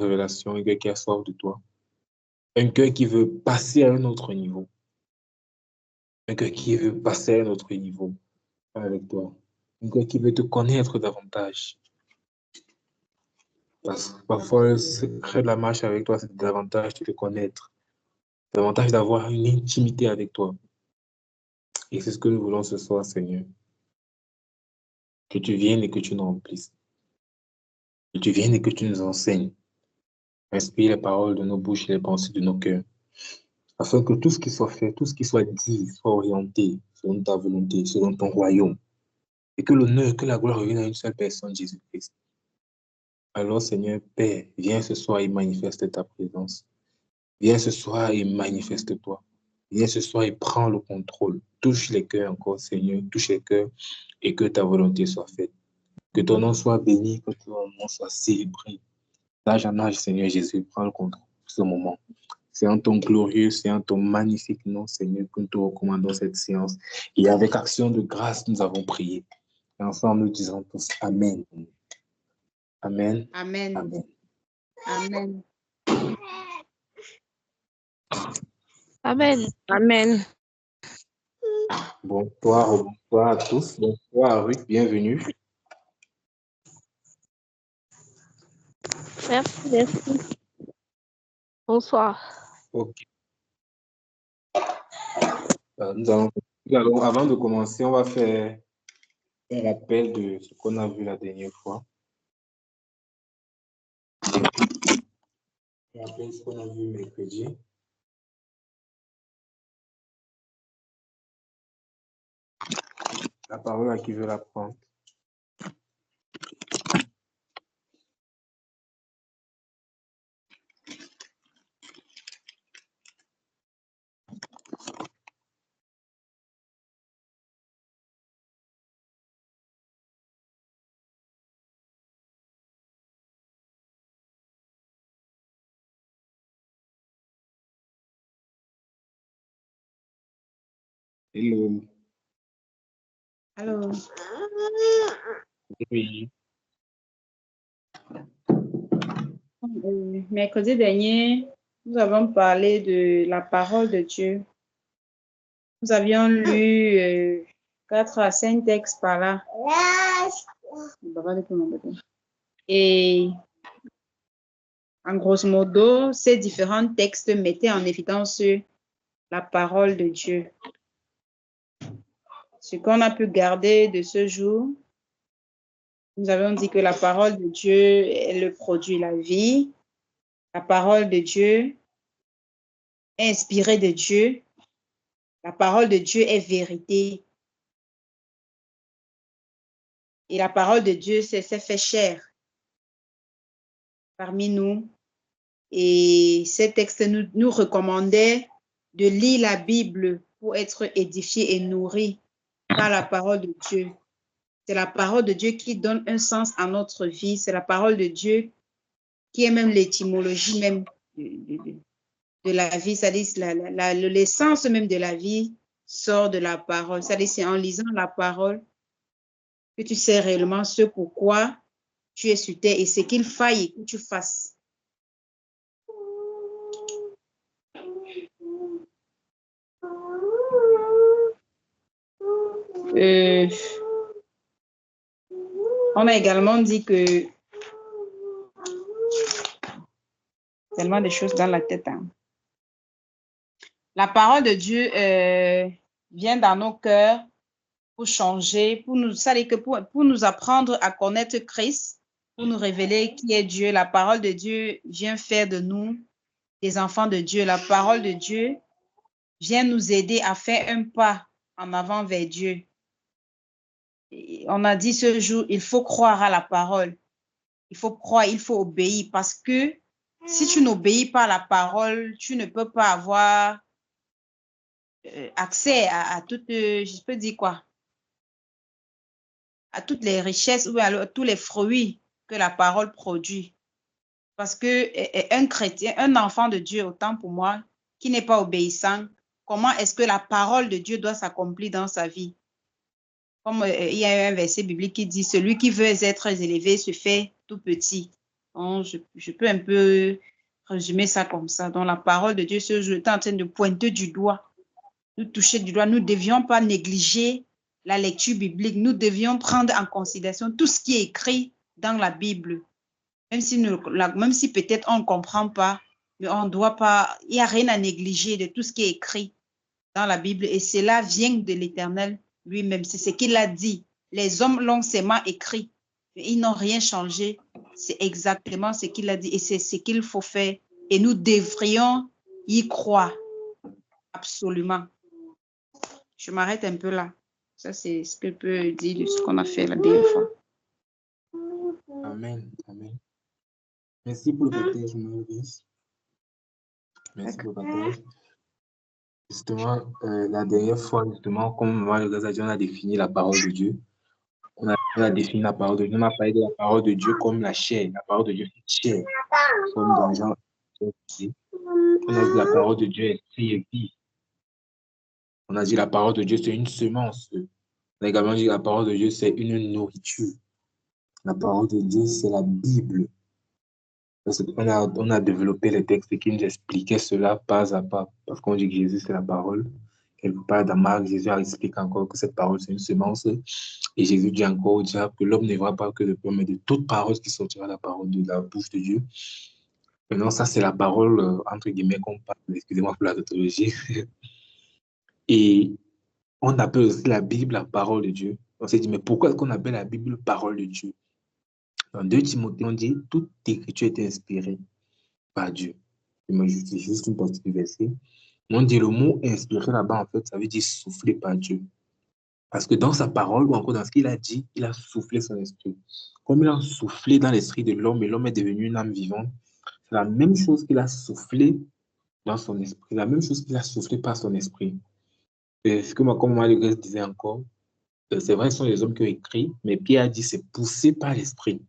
révélation, un cœur qui a soif de toi, un cœur qui veut passer à un autre niveau, un cœur qui veut passer à un autre niveau avec toi, un cœur qui veut te connaître davantage. Parce que parfois, le secret de la marche avec toi, c'est davantage de te connaître, davantage d'avoir une intimité avec toi. Et c'est ce que nous voulons ce soir, Seigneur. Que tu viennes et que tu nous remplisses. Que tu viennes et que tu nous enseignes. Inspire les paroles de nos bouches et les pensées de nos cœurs. Afin que tout ce qui soit fait, tout ce qui soit dit, soit orienté selon ta volonté, selon ton royaume. Et que l'honneur, que la gloire revienne à une seule personne, Jésus-Christ. Alors, Seigneur, Père, viens ce soir et manifeste ta présence. Viens ce soir et manifeste-toi. Viens ce soir et prends le contrôle. Touche les cœurs encore, Seigneur. Touche les cœurs et que ta volonté soit faite. Que ton nom soit béni, que ton nom soit célébré. D'âge en âge, Seigneur Jésus, prends le contrôle de ce moment. C'est en ton glorieux, c'est en ton magnifique nom, Seigneur, que nous te recommandons cette séance. Et avec action de grâce, nous avons prié. Et ensemble, nous disons tous Amen. Amen. Amen. Amen. Amen. Amen. Amen. Bonsoir, bonsoir à tous. Bonsoir, Ruth, bienvenue. Merci. Bonsoir. Ok. Alors, avant de commencer, on va faire un rappel de ce qu'on a vu la dernière fois. Un rappel de ce qu'on a vu mercredi. La parole à qui veut la prendre. Hello. Allô. Oui. Mercredi dernier, nous avons parlé de la parole de Dieu. Nous avions lu 4 à 5 textes par là. Et en grosso modo, ces différents textes mettaient en évidence la parole de Dieu. Ce qu'on a pu garder de ce jour, nous avons dit que la parole de Dieu, elle produit la vie. La parole de Dieu est inspirée de Dieu. La parole de Dieu est vérité. Et la parole de Dieu s'est fait chair parmi nous. Et ces textes nous recommandaient de lire la Bible pour être édifié et nourri par la parole de Dieu. C'est la parole de Dieu qui donne un sens à notre vie. C'est la parole de Dieu qui est même l'étymologie même de la vie. C'est-à-dire l'essence même de la vie sort de la parole. C'est-à-dire c'est en lisant la parole que tu sais réellement ce pourquoi tu es sur terre et ce qu'il faille que tu fasses. On a également dit que tellement de choses dans la tête. Hein. La parole de Dieu vient dans nos cœurs pour changer, pour nous apprendre à connaître Christ, pour nous révéler qui est Dieu. La parole de Dieu vient faire de nous des enfants de Dieu. La parole de Dieu vient nous aider à faire un pas en avant vers Dieu. Et on a dit ce jour, il faut croire à la parole. Il faut croire, il faut obéir parce que si tu n'obéis pas à la parole, tu ne peux pas avoir accès à toutes, je peux dire quoi, à toutes les richesses ou à tous les fruits que la parole produit. Parce que un chrétien, un enfant de Dieu, autant pour moi, qui n'est pas obéissant, comment est-ce que la parole de Dieu doit s'accomplir dans sa vie? Comme il y a un verset biblique qui dit, celui qui veut être élevé se fait tout petit. Donc, je peux un peu résumer ça comme ça. Donc, la parole de Dieu ce jour est en train de pointer du doigt, nous toucher du doigt. Nous ne devions pas négliger la lecture biblique. Nous devions prendre en considération tout ce qui est écrit dans la Bible. Même si peut-être on ne comprend pas, mais on ne doit pas, il n'y a rien à négliger de tout ce qui est écrit dans la Bible. Et cela vient de l'Éternel lui-même. C'est ce qu'il a dit. Les hommes l'ont seulement écrit, mais ils n'ont rien changé. C'est exactement ce qu'il a dit et c'est ce qu'il faut faire. Et nous devrions y croire. Absolument. Je m'arrête un peu là. Ça, c'est ce que je peux dire de ce qu'on a fait la dernière fois. Amen. Amen. Merci pour le partage, Maurice. Merci pour le partage. Justement, la dernière fois, justement, comme Marie-Rose a dit, on a défini la parole de Dieu. On a défini la parole de Dieu. On a parlé de la parole de Dieu comme la chair. La parole de Dieu, c'est chair. Comme dans Jean. On a dit la parole de Dieu est esprit et vie. On a dit la parole de Dieu, c'est une semence. On a également dit la parole de Dieu, c'est une nourriture. La parole de Dieu, c'est la Bible. On a développé les textes qui nous expliquaient cela pas à pas. Parce qu'on dit que Jésus, c'est la parole. Quelque part dans Marc, Jésus explique encore que cette parole, c'est une semence. Et Jésus dit encore au diable que l'homme ne verra pas que le pain, mais de toute parole qui sortira la parole de la bouche de Dieu. Maintenant, ça, c'est la parole, entre guillemets, qu'on parle. Excusez-moi pour la tautologie. Et on appelle aussi la Bible la parole de Dieu. On s'est dit, mais pourquoi est-ce qu'on appelle la Bible parole de Dieu? Dans 2 Timothée, on dit, toute écriture est inspirée par Dieu. Je justifie juste une partie du verset. On dit le mot inspiré là-bas, en fait, ça veut dire soufflé par Dieu. Parce que dans sa parole, ou encore dans ce qu'il a dit, il a soufflé son esprit. Comme il a soufflé dans l'esprit de l'homme et l'homme est devenu une âme vivante, c'est la même chose qu'il a soufflé dans son esprit, la même chose qu'il a soufflé par son esprit. Et ce que moi, comme Marie-Grèce disait encore, c'est vrai, ce sont les hommes qui ont écrit, mais Pierre a dit c'est poussé par l'esprit.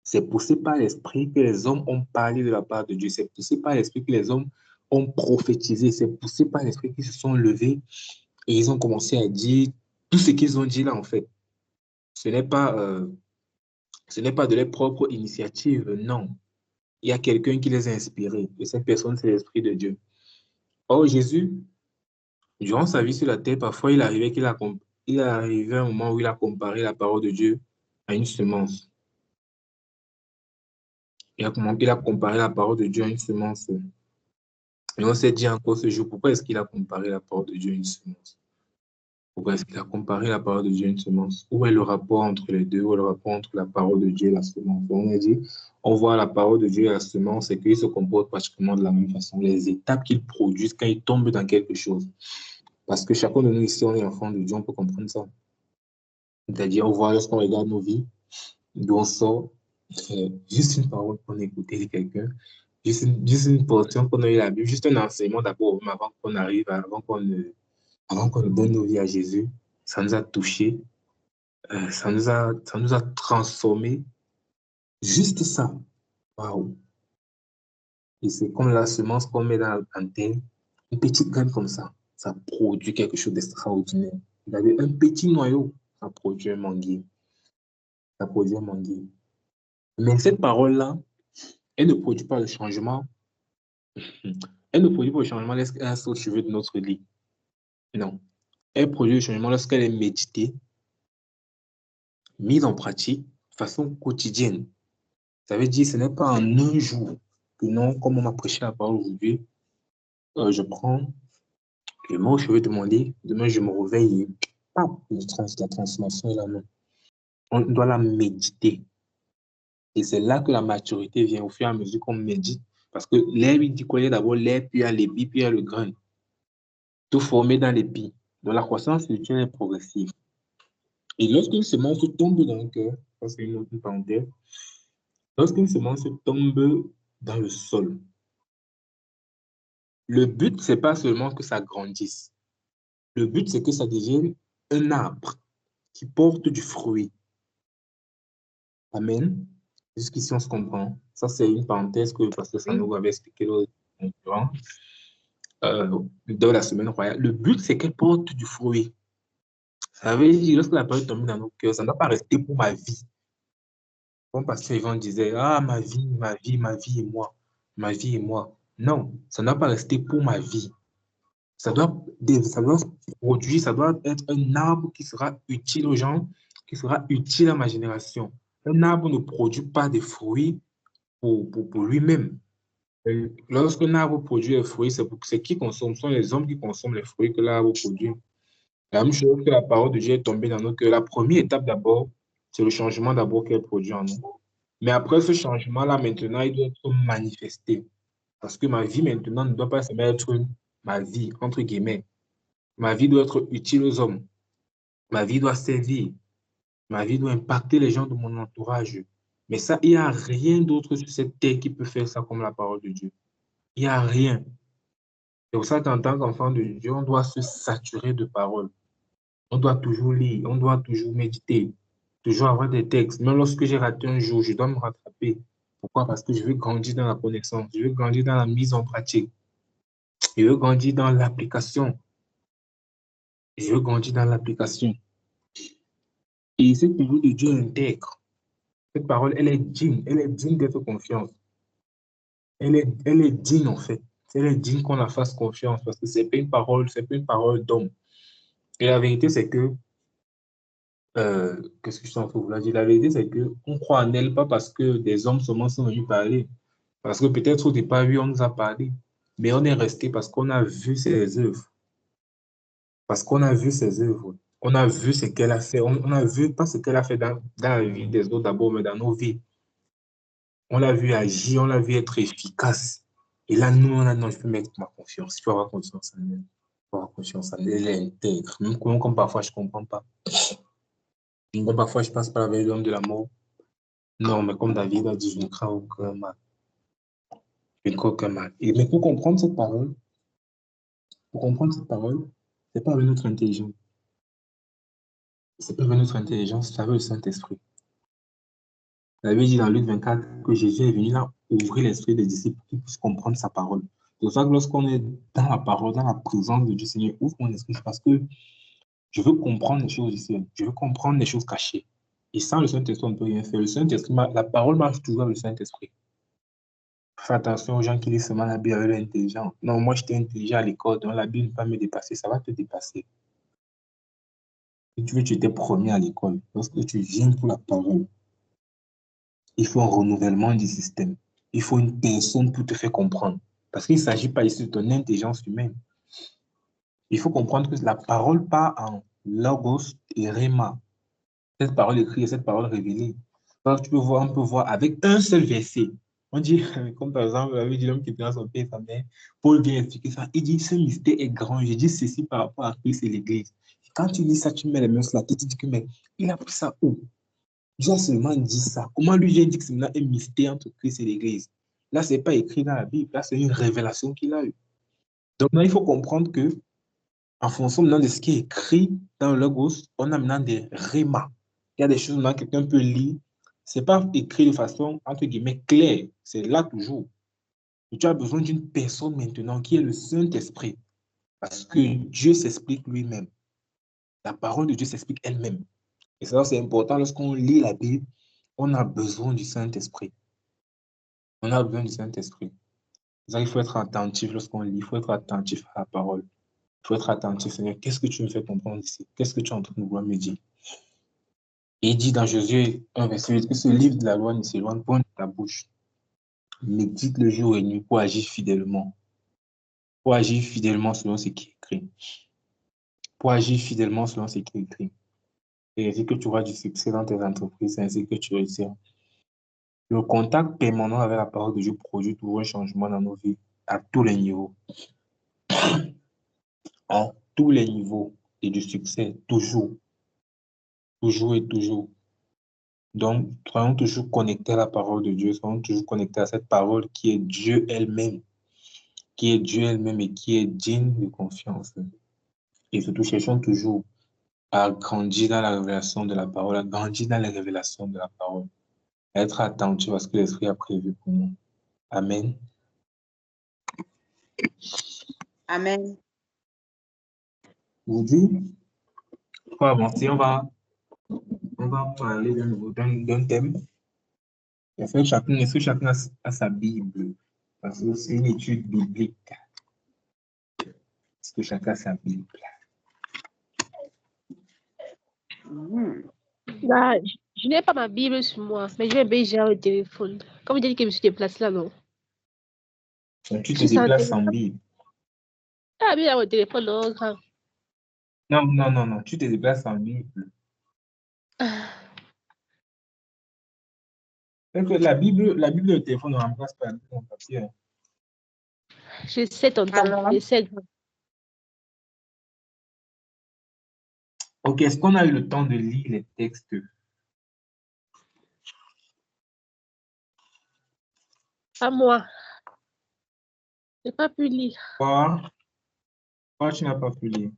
C'est poussé par l'esprit que les hommes ont parlé de la part de Dieu. C'est poussé par l'esprit que les hommes ont prophétisé. C'est poussé par l'esprit qu'ils se sont levés et ils ont commencé à dire tout ce qu'ils ont dit là, en fait. Ce n'est pas de leur propre initiative, non. Il y a quelqu'un qui les a inspirés. Et cette personne, c'est l'Esprit de Dieu. Or, Jésus, durant sa vie sur la terre, parfois, il arrivait un moment où il a comparé la parole de Dieu à une semence. Il a comparé la parole de Dieu à une semence. Et on s'est dit encore ce jour, pourquoi est-ce qu'il a comparé la parole de Dieu à une semence? Pourquoi est-ce qu'il a comparé la parole de Dieu à une semence? Où est le rapport entre les deux? Où est le rapport entre la parole de Dieu et la semence? On a dit, on voit la parole de Dieu et la semence, c'est qu'ils se comportent pratiquement de la même façon. Les étapes qu'ils produisent quand ils tombent dans quelque chose. Parce que chacun de nous ici, on est enfant de Dieu, on peut comprendre ça. C'est-à-dire, on voit lorsqu'on regarde nos vies, d'où on sort, juste une parole qu'on a écoutée de quelqu'un, juste une portion qu'on a eu la Bible, juste un enseignement d'abord avant qu'on arrive, avant qu'on ne donne nos vies à Jésus, ça nous a touchés, ça nous a transformés. Juste ça. Waouh. Et c'est comme la semence qu'on met dans la terre, une petite graine comme ça produit quelque chose d'extraordinaire. Vous avez un petit noyau, ça produit un manguier. Ça produit un manguier. Mais cette parole-là, elle ne produit pas le changement. Elle ne produit pas le changement lorsqu'elle saute aux cheveux de notre lit. Non. Elle produit le changement lorsqu'elle est méditée, mise en pratique de façon quotidienne. Ça veut dire que ce n'est pas en un jour que non, comme on m'a prêché la parole aujourd'hui, je prends, je mets aux cheveux de mon lit, demain je me réveille et la transformation est là. Non. On doit la méditer. Et c'est là que la maturité vient au fur et à mesure qu'on médite. Parce que l'air, il dit qu'il y a d'abord l'air, puis il y a l'épi, puis il y a le grain. Tout formé dans l'épi. Donc la croissance spirituelle est progressive. Et lorsqu'une semence tombe dans le cœur, ça c'est une autre parenthèse, lorsqu'une semence tombe dans le sol, le but, ce n'est pas seulement que ça grandisse. Le but, c'est que ça devienne un arbre qui porte du fruit. Amen. Jusqu'ici, on se comprend. Ça, c'est une parenthèse que le pasteur Sanogo avait expliqué dans la semaine royale. Le but, c'est qu'elle porte du fruit. Ça veut dire, lorsque la parole tombe dans nos cœurs, ça ne doit pas rester pour ma vie. Bon, pasteur Yvon disait, ah, ma vie, ma vie, ma vie et moi. Ma vie et moi. Non, ça ne doit pas rester pour ma vie. Ça doit produire, ça doit être un arbre qui sera utile aux gens, qui sera utile à ma génération. Un arbre ne produit pas de fruits pour lui-même. Lorsqu'un arbre produit des fruits, c'est qui consomme, ce sont les hommes qui consomment les fruits que l'arbre produit. La même chose que la parole de Dieu est tombée dans nos cœurs. La première étape d'abord, c'est le changement d'abord qu'elle produit en nous. Mais après ce changement-là, maintenant, il doit être manifesté. Parce que ma vie maintenant ne doit pas se mettre ma vie, entre guillemets. Ma vie doit être utile aux hommes. Ma vie doit servir. Ma vie doit impacter les gens de mon entourage. Mais ça, il n'y a rien d'autre sur cette terre qui peut faire ça comme la parole de Dieu. Il n'y a rien. C'est pour ça qu'en tant qu'enfant de Dieu, on doit se saturer de paroles. On doit toujours lire, on doit toujours méditer, toujours avoir des textes. Même lorsque j'ai raté un jour, je dois me rattraper. Pourquoi? Parce que je veux grandir dans la connaissance, je veux grandir dans la mise en pratique, je veux grandir dans l'application. Je veux grandir dans l'application. Et cette parole de Dieu intègre. Cette parole, elle est digne d'être confiance. Elle est digne en fait. Elle est digne qu'on la fasse confiance parce que c'est pas une parole d'homme. Et la vérité, c'est que qu'est-ce que je suis en train de vous dire? La vérité, c'est qu'on croit en elle pas parce que des hommes seulement sont venus parler. Parce que peut-être au départ, oui, on nous a parlé. Mais on est resté parce qu'on a vu ses œuvres. Parce qu'on a vu ses œuvres. On a vu ce qu'elle a fait. On a vu pas ce qu'elle a fait dans la vie des autres d'abord, mais dans nos vies. On l'a vu agir, on l'a vu être efficace. Et là, nous, on a non, je peux mettre ma confiance. Il faut avoir confiance en elle. Il faut avoir confiance en elle. Elle est intègre. Même comme parfois, je ne comprends pas. Comme parfois, je passe par la veille de l'homme de la mort. Non, mais comme David a dit, je ne crains aucun mal. Je ne crains aucun mal. Mais pour comprendre cette parole, c'est pas avec notre intelligence. C'est pas avec notre intelligence, c'est avec le Saint-Esprit. La Bible dit dans Luc 24 que Jésus est venu là ouvrir l'esprit des disciples pour qu'ils puissent comprendre sa parole. C'est pour ça que lorsqu'on est dans la parole, dans la présence de Dieu, Seigneur, ouvre mon esprit parce que je veux comprendre les choses ici. Je veux comprendre les choses cachées. Et sans le Saint-Esprit, on ne peut rien faire. Le Saint-Esprit, la parole marche toujours avec le Saint-Esprit. Fais attention aux gens qui lisent seulement la Bible avec l'intelligence. Non, moi, j'étais intelligent à l'école, donc la Bible ne va pas me dépasser. Ça va te dépasser. Si tu veux, tu étais premier à l'école. Lorsque tu viens pour la parole, il faut un renouvellement du système. Il faut une personne pour te faire comprendre. Parce qu'il ne s'agit pas ici de ton intelligence humaine. Il faut comprendre que la parole part en logos et rhéma. Cette parole écrite et cette parole révélée. Donc, on peut voir avec un seul verset. On dit, comme par exemple, la vie de l'homme qui prend son père et sa mère, Paul vient expliquer ça. Il dit, ce mystère est grand. Je dis ceci par rapport à Christ et l'Église. Quand tu lis ça, tu mets les mains sur la tête, tu dis que, mais il a pris ça où? Dieu a seulement dit ça. Comment lui vient dire que c'est maintenant un mystère entre Christ et l'Église? Là, ce n'est pas écrit dans la Bible. Là, c'est une révélation qu'il a eue. Donc, là, il faut comprendre que, en fonction maintenant de ce qui est écrit dans le Logos, on a maintenant des rhémas. Il y a des choses maintenant que quelqu'un peut lire. Ce n'est pas écrit de façon, entre guillemets, claire. C'est là toujours. Et tu as besoin d'une personne maintenant qui est le Saint-Esprit. Parce que Dieu s'explique lui-même. La parole de Dieu s'explique elle-même. Et ça, c'est important lorsqu'on lit la Bible, on a besoin du Saint-Esprit. On a besoin du Saint-Esprit. Il faut être attentif lorsqu'on lit, il faut être attentif à la parole. Il faut être attentif, Seigneur. Qu'est-ce que tu me fais comprendre ici? Qu'est-ce que tu es en train de vouloir me dire? Et il dit dans Josué 1, verset 8, que ce livre de la loi ne s'éloigne point de ta bouche. Médite le jour et nuit pour agir fidèlement. Pour agir fidèlement selon ce qui est écrit. Pour agir fidèlement selon ce qui est écrit. C'est ainsi que tu auras du succès dans tes entreprises, c'est ainsi que tu réussiras. Le contact permanent avec la parole de Dieu produit toujours un changement dans nos vies à tous les niveaux. À tous les niveaux et du succès, toujours. Toujours et toujours. Donc, soyons toujours connectés à la parole de Dieu, soyons toujours connectés à cette parole qui est Dieu elle-même, qui est Dieu elle-même et qui est digne de confiance. Et surtout, cherchons toujours à grandir dans la révélation de la parole, à grandir dans les révélations de la parole, à être attentif à ce que l'Esprit a prévu pour nous. Amen. Amen. Aujourd'hui, pour avancer, on va parler d'un thème Est-ce que chacun a sa Bible? Parce que c'est une étude biblique. Est-ce que chacun a sa Bible? Bah, je n'ai pas ma Bible sur moi, mais je vais bien gérer le téléphone. Comme il dit que je me suis déplacée là, non? Donc, tu te Je suis sans déplaces téléphone. sans Bible. Ah, bien, le téléphone, non, grave. Non, tu te déplaces sans Bible. C'est que la Bible et le téléphone ne remplacent pas la Bible en papier. Je sais, tonton. Alors? Je sais. Ok, est-ce qu'on a eu le temps de lire les textes? Pas moi. Je n'ai pas pu lire. Pourquoi tu n'as pas pu lire?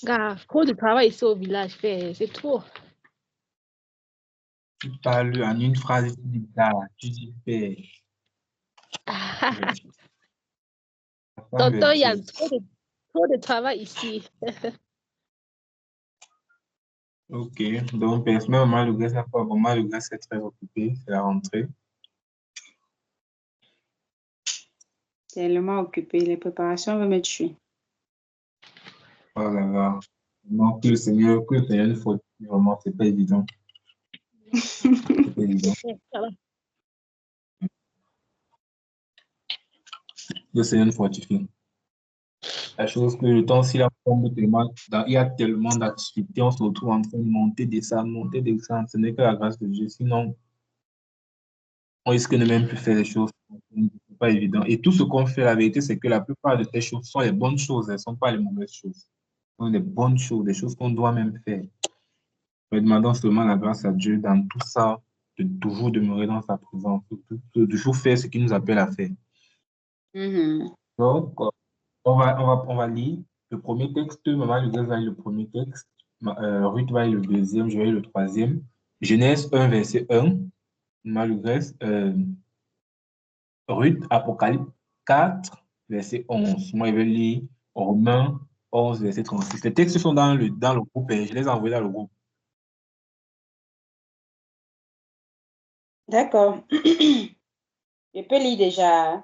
Gars, trop de travail ici au village, c'est trop. Tu parles en une phrase, tu dis ça, tu dis fait. Tonton, il y a trop de travail ici. Ok, donc personnellement, Maman Lugas n'a pas vraiment, Lugas est très occupé, c'est la rentrée. Tellement occupé. Les préparations vont me tuer. Oh là là. Donc, que le Seigneur nous fortifie, vraiment, c'est pas évident. C'est pas évident. Ça va. Le Seigneur nous fortifie. La chose que le temps, s'il a tombe tellement, il y a tellement d'activités, on se retrouve en train de monter, descendre. Ce n'est que la grâce de Dieu. Sinon, on risque de même plus faire les choses. C'est pas évident. Et tout ce qu'on fait, la vérité, c'est que la plupart de ces choses sont les bonnes choses, elles ne sont pas les mauvaises choses. Ce sont les bonnes choses, des choses qu'on doit même faire. Mais demandons seulement la grâce à Dieu dans tout ça, de toujours demeurer dans sa présence, de toujours faire ce qu'il nous appelle à faire. Donc, on va lire le premier texte. Maman Lugas va lire le premier texte. Ruth va lire le deuxième, je vais lire le troisième. Genèse 1, verset 1. Maman Lugas, Ruth, Apocalypse 4, verset 11. Moi, je vais lire Romains 11, verset 36. Les textes sont dans le groupe et je les ai envoyés dans le groupe. D'accord. Je peux lire déjà.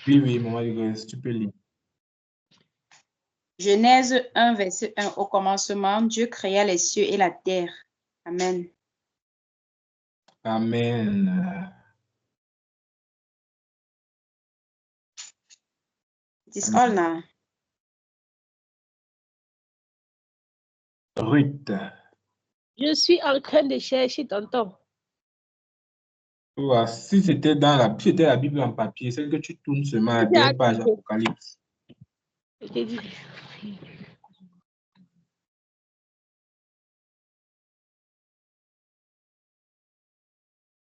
Oui, Maman Lugas, tu peux lire. Genèse 1, verset 1. Au commencement, Dieu créa les cieux et la terre. Amen. Amen. It is all now. Ruth. Je suis en train de chercher tonton. Si c'était la Bible en papier, celle que tu tournes seulement à la dernière page Apocalypse. Je t'ai dit.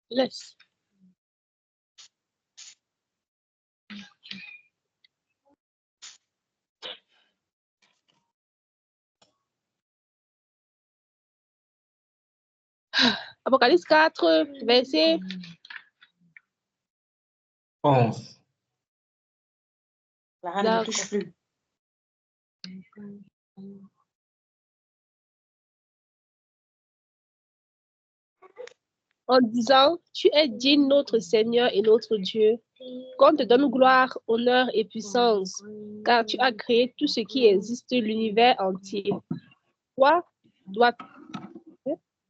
Laisse. Apocalypse 4, verset 11. Clara ne me touche plus. en disant, tu es digne, notre Seigneur et notre Dieu, qu'on te donne gloire, honneur et puissance, car tu as créé tout ce qui existe, l'univers entier.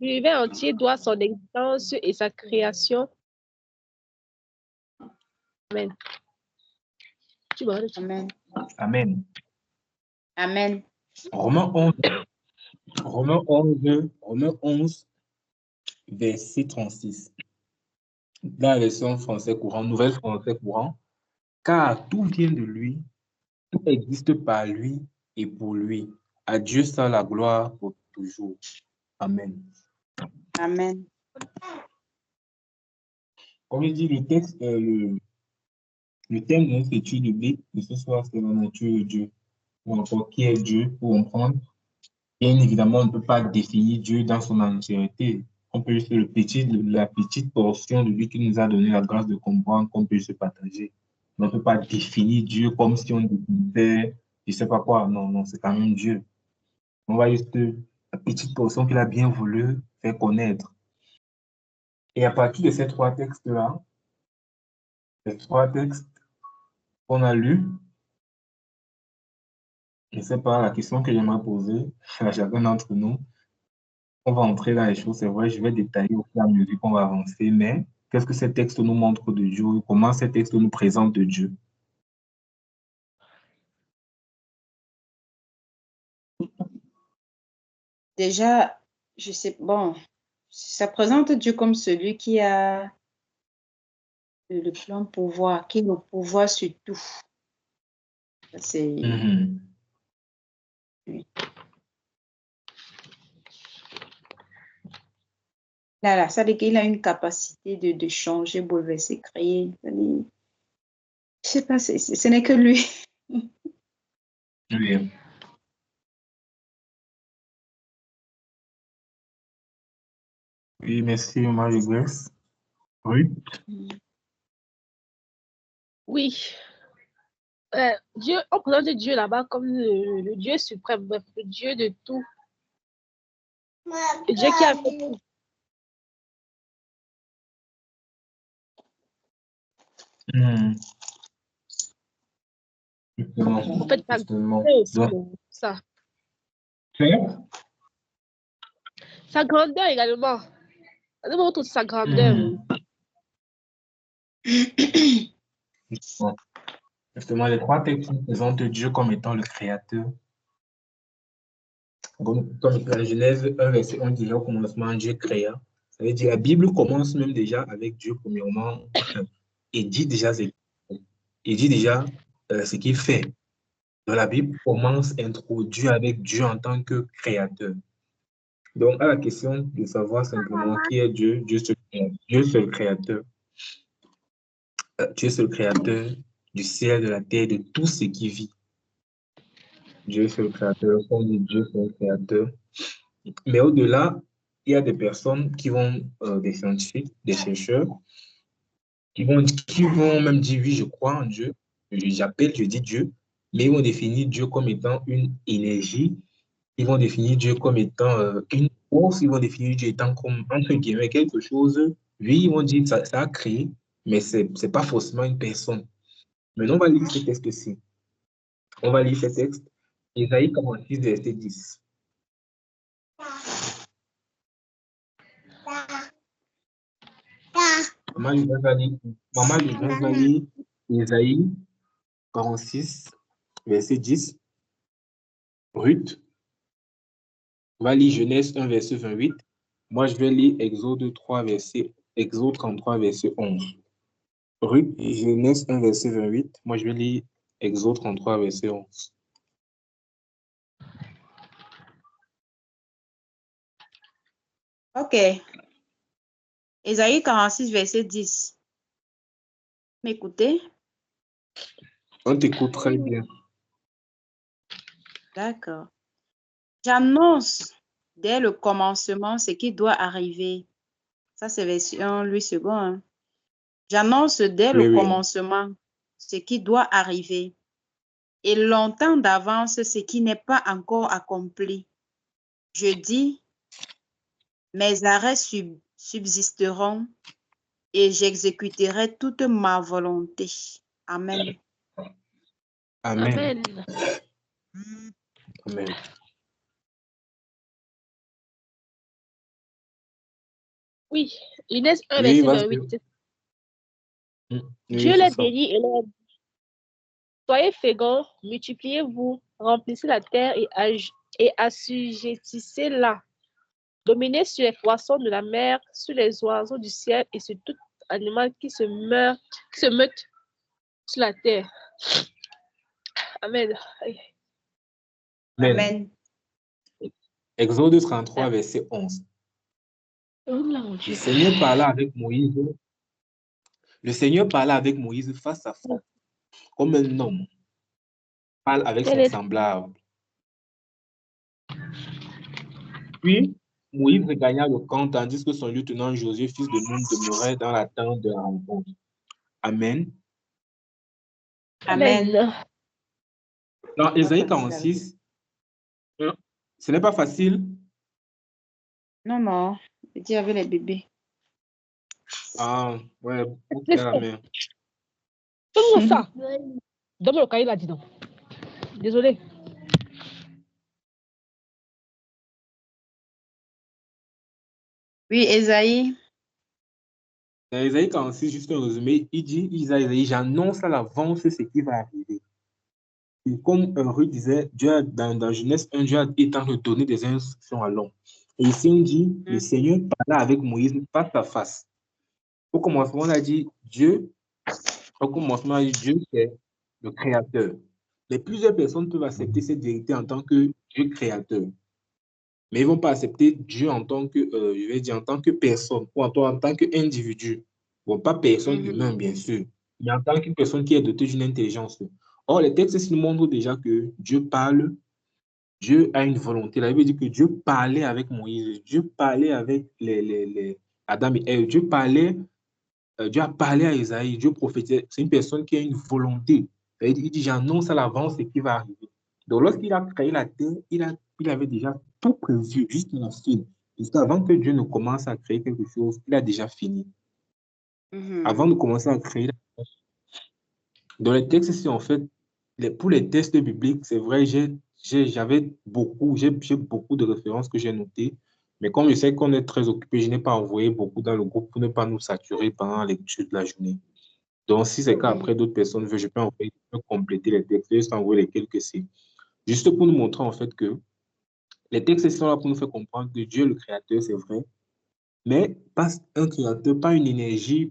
L'univers entier doit son existence et sa création. Amen. Amen. Amen. Amen. Romains 11, verset 36. Dans la version français courant, nouvelle français courant, car tout vient de lui, tout existe par lui et pour lui. À Dieu soit la gloire pour toujours. Amen. Amen. Comme je dis, le texte, le thème de notre étude biblique de ce soir, c'est la nature de Dieu, ou encore qui est Dieu, pour comprendre. Bien évidemment, on ne peut pas définir Dieu dans son entièreté. On peut juste la petite portion de lui qui nous a donné la grâce de comprendre qu'on peut se partager. On ne peut pas définir Dieu comme si on définissait, je ne sais pas quoi. Non, c'est quand même Dieu. On va juste la petite portion qu'il a bien voulu faire connaître. Et à partir de ces trois textes-là, les trois textes qu'on a lus, je ne sais pas, la question que j'aimerais poser à chacun d'entre nous, on va entrer dans les choses, c'est vrai, je vais détailler au fur et à mesure qu'on va avancer, mais qu'est-ce que ces textes nous montrent de Dieu? Comment ces textes nous présentent de Dieu? Déjà, je sais, bon, ça présente Dieu comme celui qui a le plein pouvoir, qui a le pouvoir sur tout. Ça, c'est, Mhm. oui. Là, ça veut dire qu'il a une capacité de changer, bouleverser, créer. Je sais pas, ce n'est que lui. Oui. Oui, merci, Marie-Grace. Oui. Oui. Dieu, on présente Dieu là-bas comme le Dieu suprême, bref, le Dieu de tout. Le Dieu qui a fait tout. Mhm. Justement, En fait, ça justement. grandeur aussi, Donc, ça. c'est- Sa grandeur également. Ça nous montre sa grandeur. Mhm. Justement. Justement, les trois textes nous présentent Dieu comme étant le créateur. Comme la Genèse 1, verset 1 dit au commencement, Dieu créa. Ça veut dire la Bible commence même déjà avec Dieu, premièrement, et dit déjà, ce qu'il fait. Donc, la Bible commence introduit avec Dieu en tant que créateur. Donc, à la question de savoir simplement qui est Dieu, Dieu seul créateur. Dieu seul créateur du ciel, de la terre, de tout ce qui vit. Dieu seul créateur, on dit Dieu seul créateur. Mais au-delà, il y a des personnes qui vont, des scientifiques, des chercheurs, qui vont même dire oui, je crois en Dieu, je dis Dieu, mais ils vont définir Dieu comme étant une énergie, ils vont définir Dieu comme étant une force, ils vont définir Dieu étant comme, entre guillemets, quelque chose. Oui, ils vont dire que ça a créé, mais ce n'est pas forcément une personne. Maintenant, on va lire ce texte-ci. On va lire ce texte. Ésaïe 46, verset 10. Maman Lisa va lire Ésaïe 46, verset 10. Ruth va lire Genèse 1, verset 28. Moi, je vais lire Exode 33, verset 11. Ruth, Genèse 1, verset 28. Moi, je vais lire Exode 33, verset 11. OK. Ésaïe 46, verset 10. M'écoutez? On t'écoute très bien. D'accord. J'annonce dès le commencement ce qui doit arriver. Ça, c'est version Louis II. Hein. J'annonce dès le Oui, oui. commencement ce qui doit arriver et longtemps d'avance ce qui n'est pas encore accompli. Je dis, mes arrêts subsisteront et j'exécuterai toute ma volonté. Amen. Amen. Amen. Amen. Oui. Genèse 1, Oui, verset vas-y. 28. Dieu Oui, c'est les ça. bénit et leur dit, soyez féconds, multipliez-vous, remplissez la terre et assujettissez-la. Dominez sur les poissons de la mer, sur les oiseaux du ciel et sur tout animal qui se meute sur la terre. Amen. Amen. Amen. Exode 33, verset 11. Oh là, mon Le Dieu. Seigneur parla avec Moïse. Le Seigneur parla avec Moïse face à face, comme un homme parle avec son semblable. Puis, Moïse regagna le camp, tandis que son lieutenant Josué, fils de Nun, demeurait dans la tente de la rencontre. Amen. Amen. Amen. Dans Ésaïe 46, ce n'est pas facile. Non, non. Je dis avec les bébés. Ah, ouais, pour Laisse la faire. main. Donne-moi ça. Donne-moi le cahier là, dis donc. Désolé. Oui, Esaïe. Dans Isaïe 46, juste un résumé, il dit, Isaïe, j'annonce à l'avance ce qui va arriver. Et comme Rue disait, Dieu dans Genèse 1, Dieu est en train de donner des instructions à l'homme. Et ici, on dit, le Seigneur parla avec Moïse face à face. Au commencement, on a dit, Dieu, c'est le Créateur. Mais plusieurs personnes peuvent accepter cette vérité en tant que Dieu créateur. Mais ils ne vont pas accepter Dieu en tant que, je vais dire, en tant que personne ou en tant qu'individu. Bon, pas personne humain, bien sûr, mais en tant qu'une personne qui est dotée d'une intelligence. Or, les textes nous montrent déjà que Dieu parle, Dieu a une volonté. La Bible dit que Dieu parlait avec Moïse, Dieu parlait avec les Adam et Ève, Dieu a parlé à Isaïe, Dieu prophétisait. C'est une personne qui a une volonté. Il dit, j'annonce à l'avance ce qui va arriver. Donc, lorsqu'il a créé la terre, il avait déjà tout prévu, juste la fin. Juste avant que Dieu ne commence à créer quelque chose, il a déjà fini. Avant de commencer à créer. Dans les textes ici, en fait, pour les textes bibliques, c'est vrai, j'ai beaucoup de références que j'ai notées. Mais comme je sais qu'on est très occupé, je n'ai pas envoyé beaucoup dans le groupe pour ne pas nous saturer pendant la lecture de la journée. Donc, si c'est qu'après d'autres personnes veulent, je peux envoyer, je peux compléter les textes, juste envoyer les quelques-ci. Juste pour nous montrer en fait que les textes sont là pour nous faire comprendre que Dieu, le Créateur, c'est vrai, mais pas un créateur, pas une énergie,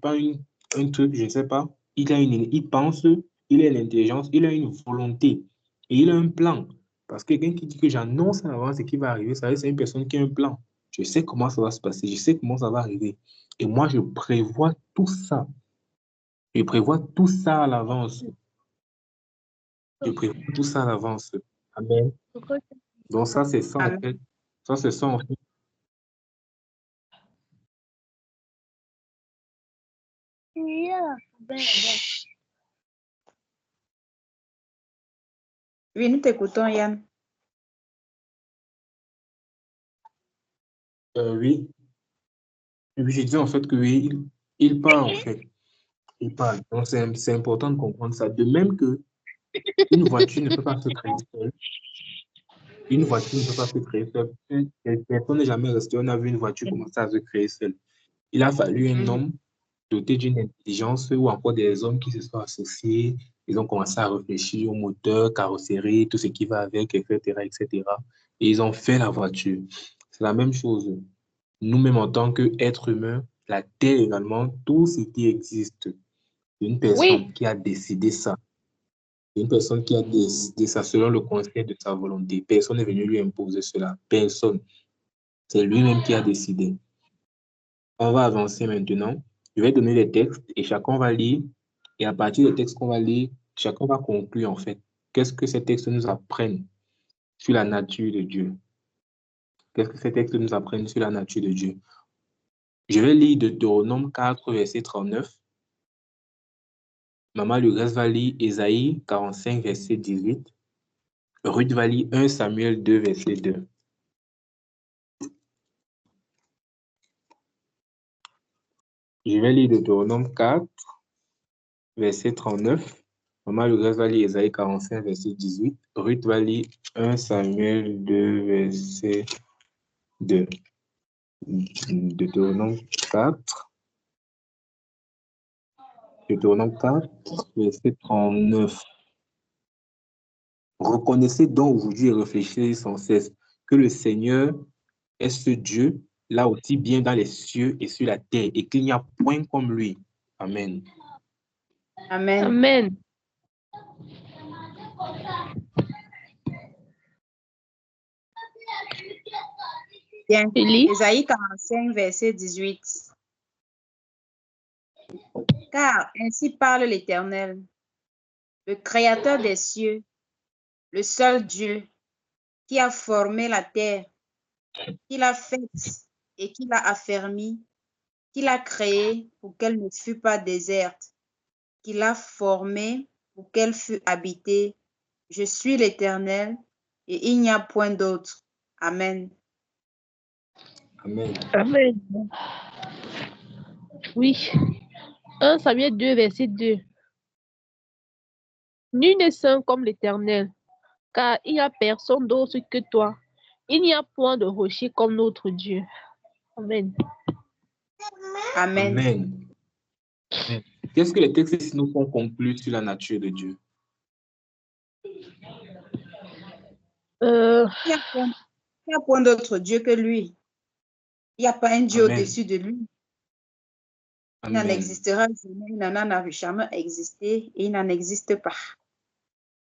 un truc, je ne sais pas. Il pense, il a l'intelligence, il a une volonté et il a un plan. Parce que quelqu'un qui dit que j'annonce à l'avance ce qui va arriver, ça veut dire que c'est une personne qui a un plan. Je sais comment ça va se passer, je sais comment ça va arriver. Et moi, je prévois tout ça. Je prévois tout ça à l'avance. Je prévois tout ça à l'avance. Amen. Donc ça, c'est ça en fait. Ça, c'est ça en fait. Oui, nous t'écoutons, Yann. Oui. Oui, j'ai dit en fait que oui, il parle en fait. Il parle. Donc c'est important de comprendre ça. De même que une voiture ne peut pas se créer seule. Une voiture ne peut pas se créer seule. Personne n'est jamais resté. On a vu une voiture commencer à se créer seule. Il a fallu un homme doté d'une intelligence ou encore des hommes qui se sont associés. Ils ont commencé à réfléchir au moteur, carrosserie, tout ce qui va avec, etc., etc. Et ils ont fait la voiture. C'est la même chose. Nous-mêmes, en tant qu'êtres humains, la Terre également, tout ce qui existe, c'est une personne Oui. qui a décidé ça. C'est une personne qui a décidé ça selon le conseil de sa volonté. Personne n'est venu lui imposer cela. Personne. C'est lui-même qui a décidé. On va avancer maintenant. Je vais donner les textes et chacun va lire. Et à partir des textes qu'on va lire, chacun va conclure en fait. Qu'est-ce que ces textes nous apprennent sur la nature de Dieu? Qu'est-ce que ces textes nous apprennent sur la nature de Dieu? Je vais lire de Deutéronome 4, verset 39. Maman, le reste va lire Ésaïe 45, verset 18. Ruth va lire 1 Samuel 2, verset 2. Je vais lire de Deutéronome 4, verset 39. Maman, le reste va lire Ésaïe 45, verset 18. Ruth va lire 1 Samuel 2, verset 2. Deutéronome 4. Deutéronome 4, verset 39. Reconnaissez donc aujourd'hui et réfléchissez sans cesse que le Seigneur est ce Dieu, là aussi bien dans les cieux et sur la terre, et qu'il n'y a point comme lui. Amen. Amen. Amen. Bien. Élie. Ésaïe 45, verset 18. Car ainsi parle l'Éternel, le Créateur des cieux, le seul Dieu qui a formé la terre, qui l'a faite et qui l'a affermie, qui l'a créée pour qu'elle ne fût pas déserte, qui l'a formée pour qu'elle fût habitée. Je suis l'Éternel et il n'y a point d'autre. Amen. Amen. Amen. Oui. 1 Samuel 2, verset 2. Nul n'est saint comme l'Éternel, car il n'y a personne d'autre que toi. Il n'y a point de rocher comme notre Dieu. Amen. Amen. Amen. Amen. Qu'est-ce que les textes ici nous font conclure sur la nature de Dieu? Euh, Il n'y a point d'autre Dieu que lui. Il n'y a pas un Dieu Amen. au-dessus de lui. Il n'en Amen. existera jamais, il n'en a jamais existé et il n'en existe pas.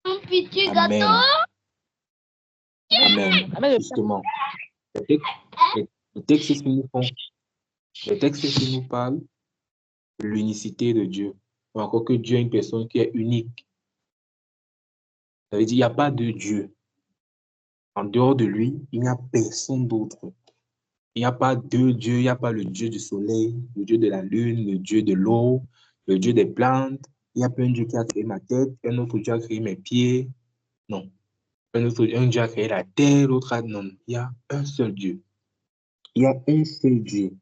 un petit Amen. Amen. Amen. Justement. Les textes ici nous font, les textes ici nous parlent de l'unicité de Dieu. Ou encore que Dieu est une personne qui est unique. Ça veut dire qu'il n'y a pas de Dieu. En dehors de lui, il n'y a personne d'autre. Il n'y a pas deux dieux, il n'y a pas le Dieu du soleil, le Dieu de la lune, le Dieu de l'eau, le Dieu des plantes. Il n'y a pas un Dieu qui a créé ma tête, un autre Dieu a créé mes pieds. Non. Un Dieu a créé la terre, l'autre a... Non, il y a un seul Dieu. Il y a un seul Dieu.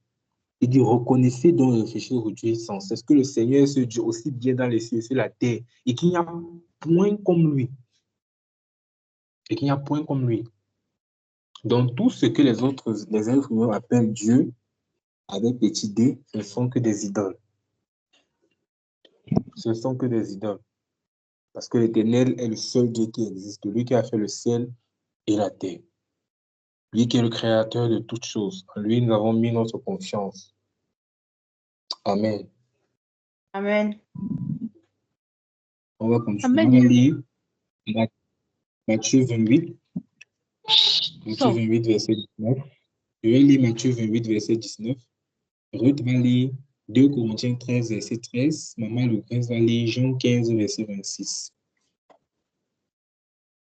Il dit, reconnaissez donc et réfléchissez au Dieu sans cesse que le Seigneur est ce Dieu aussi bien dans les cieux et sur la terre et qu'il n'y a point comme lui. Et qu'il n'y a point comme lui. Donc, tout ce que les êtres humains appellent Dieu, avec petit d, ce ne sont que des idoles. Ce ne sont que des idoles. Parce que l'Éternel est le seul Dieu qui existe, lui qui a fait le ciel et la terre. Lui qui est le créateur de toutes choses. En lui, nous avons mis notre confiance. Amen. Amen. On va continuer. Amen. On va lire Matthieu 28. Matthieu 28, verset 19. Je vais lire Matthieu 28, verset 19. Ruth va lire 2 Corinthiens 13, verset 13. Maman Lucas va lire Jean 15, verset 26.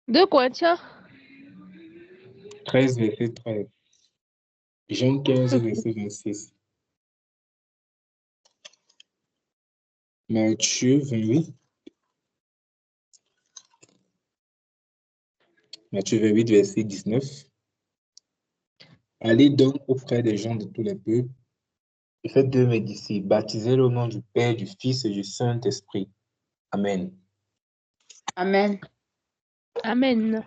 2 Corinthiens 13, verset 13. Jean 15, verset 26. Matthieu 28. Matthieu 28, verset 19. Allez donc auprès des gens de tous les peuples et faites de mes disciples, baptisez-les au nom du Père, du Fils et du Saint-Esprit. Amen. Amen. Amen.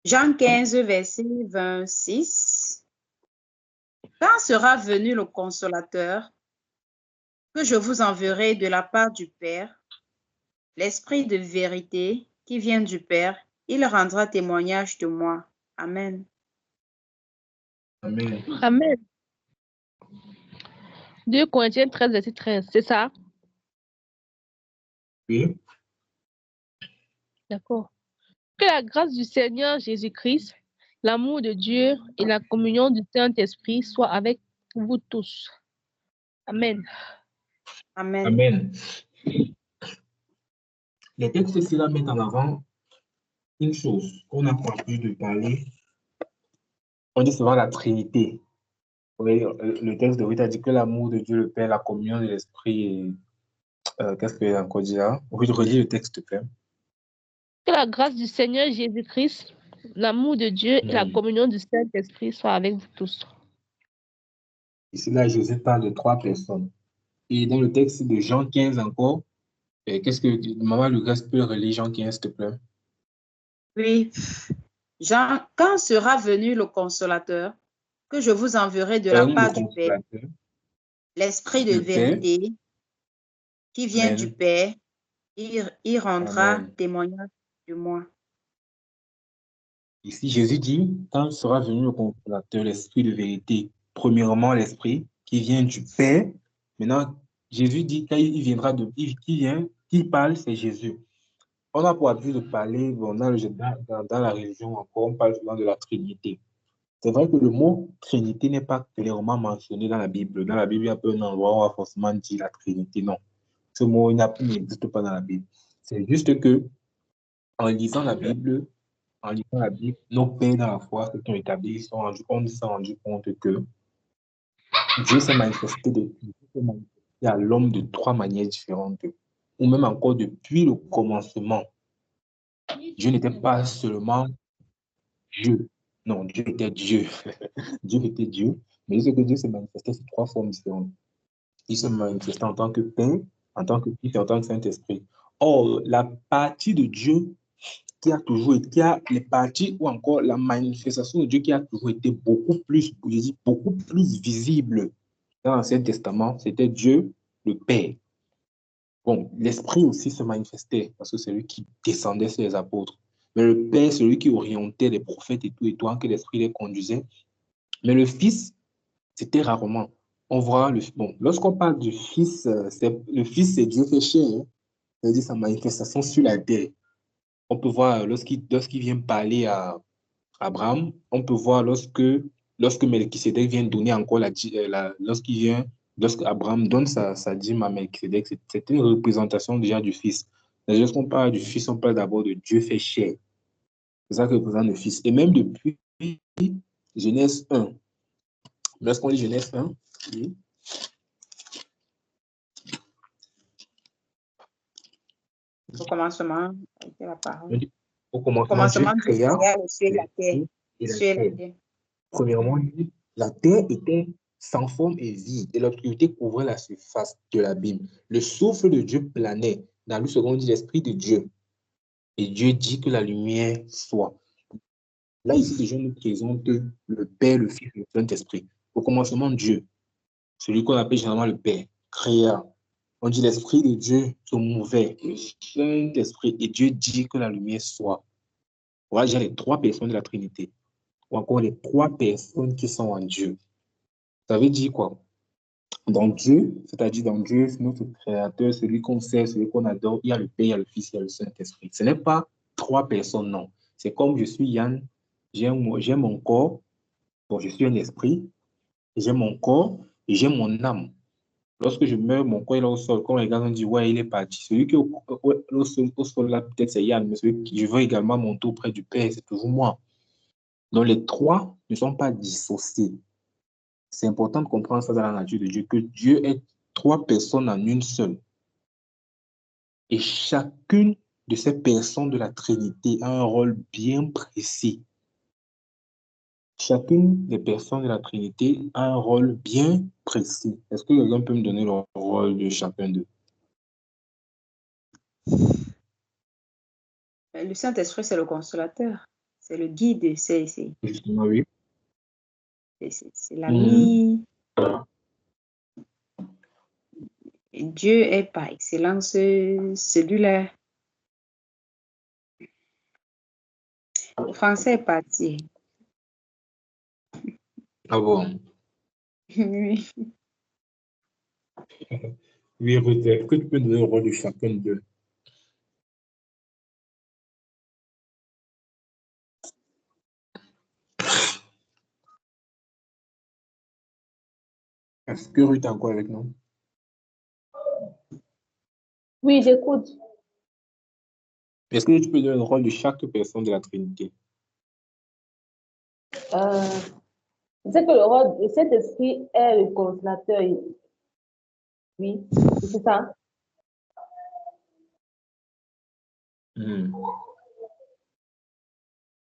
Jean 15, verset 26. Quand sera venu le consolateur que je vous enverrai de la part du Père, l'Esprit de vérité qui vient du Père, il rendra témoignage de moi. Amen. Amen. Amen. 2 Corinthiens 13, verset 13, c'est ça? Oui. D'accord. Que la grâce du Seigneur Jésus-Christ, l'amour de Dieu et la communion du Saint-Esprit soient avec vous tous. Amen. Amen. Amen. Les textes ici là mettent en avant une chose qu'on a pas pu de parler. On dit souvent la Trinité. Oui, le texte de Ruth a dit que l'amour de Dieu le Père, la communion de l'Esprit et qu'est-ce qu'il y a encore dit là? Oui, relis le texte, s'il te plaît. Que la grâce du Seigneur Jésus-Christ, l'amour de Dieu et la communion du Saint-Esprit soient avec vous tous. Ici, là, Jésus parle de 3 personnes. Et dans le texte de Jean 15 encore, qu'est-ce que Maman Lucas peut relire Jean 15, s'il te plaît? Oui. Jean, quand sera venu le consolateur que je vous enverrai de la part du Père, l'Esprit de vérité qui vient du Père, il rendra témoignage de moi. Ici, Jésus dit, quand sera venu le consolateur, l'Esprit de vérité, premièrement, l'Esprit qui vient du Père. Maintenant, Jésus dit, quand il viendra qui parle, c'est Jésus. On a pour habitude de parler, bon, dans la religion encore, on parle souvent de la Trinité. C'est vrai que le mot Trinité n'est pas clairement mentionné dans la Bible. Dans la Bible, il y a pas un endroit où on va forcément dire la Trinité. Non. Ce mot il n'existe pas dans la Bible. C'est juste que, en lisant la Bible, nos pères dans la foi, ceux qui ont établi, ils se sont rendus compte que Dieu s'est manifesté à l'homme de 3 manières différentes. Ou même encore depuis le commencement. Dieu n'était pas seulement Dieu. Non, Dieu était Dieu. Dieu était Dieu. Mais ce que Dieu se manifestait sous 3 formes différentes. Il se manifestait en tant que Père, en tant que Fils et en tant que Saint-Esprit. Or, la partie de Dieu qui a toujours été, les parties ou encore la manifestation de Dieu qui a toujours été beaucoup plus visible dans l'Ancien Testament, c'était Dieu, le Père. Bon, l'Esprit aussi se manifestait parce que c'est lui qui descendait sur les apôtres. Mais le Père, c'est lui qui orientait les prophètes et tout, que l'Esprit les conduisait. Mais le Fils, c'était rarement. On voit lorsqu'on parle du Fils, le Fils, c'est Dieu fait chair, hein. C'est-à-dire sa manifestation sur la terre. On peut voir lorsqu'il vient parler à Abraham, on peut voir lorsque Melchisedec vient donner encore lorsque Abraham donne sa dîme à Melchisedec, c'est une représentation déjà du Fils. Mais lorsqu'on parle du Fils, on parle d'abord de Dieu fait chair. C'est ça que représente le Fils. Et même depuis Genèse 1, lorsqu'on lit Genèse 1, oui. Au commencement, c'était la parole. Au commencement, Dieu créa le ciel et la terre. Premièrement, la terre était sans forme et vide, et l'obscurité couvrait la surface de l'abîme. Le souffle de Dieu planait. Dans le second, dit l'Esprit de Dieu. Et Dieu dit que la lumière soit. Là, ici, déjà, nous présente le Père, le Fils et le Saint-Esprit. Au commencement, Dieu, celui qu'on appelle généralement le Père, créa. On dit l'Esprit de Dieu se mouvait, le Saint-Esprit, et Dieu dit que la lumière soit. Voilà déjà les 3 personnes de la Trinité, ou encore les 3 personnes qui sont en Dieu. Ça veut dire quoi? Dans Dieu, c'est-à-dire dans Dieu, notre Créateur, celui qu'on sait, celui qu'on adore, il y a le Père, il y a le Fils, il y a le Saint-Esprit. Ce n'est pas 3 personnes, non. C'est comme je suis Yann, j'ai mon corps, bon, je suis un esprit, j'ai mon corps et j'ai mon âme. Lorsque je meurs, mon corps est là au sol. Quand les gars ont dit, ouais, il est parti. Celui qui est au sol là, peut-être c'est Yann, mais celui qui je veux également monter auprès du Père, c'est toujours moi. Donc les 3 ne sont pas dissociés. C'est important de comprendre ça dans la nature de Dieu, que Dieu est 3 personnes en une seule. Et chacune de ces personnes de la Trinité a un rôle bien précis. Chacune des personnes de la Trinité a un rôle bien précis. Est-ce que quelqu'un peut me donner le rôle de chacun d'eux? Le Saint-Esprit, c'est le consolateur, c'est le guide, c'est Justement, oui. l'ami. Dieu est par excellence celui-là. Le français est parti. Ah bon? Oui. Oui, Ruth, est-ce que tu peux donner le rôle de chacun d'eux? Est-ce que Ruth est encore avec nous? Oui, j'écoute. Est-ce que tu peux donner le rôle de chaque personne de la Trinité? C'est que le rôle de cet esprit est le consolateur. Oui, c'est ça.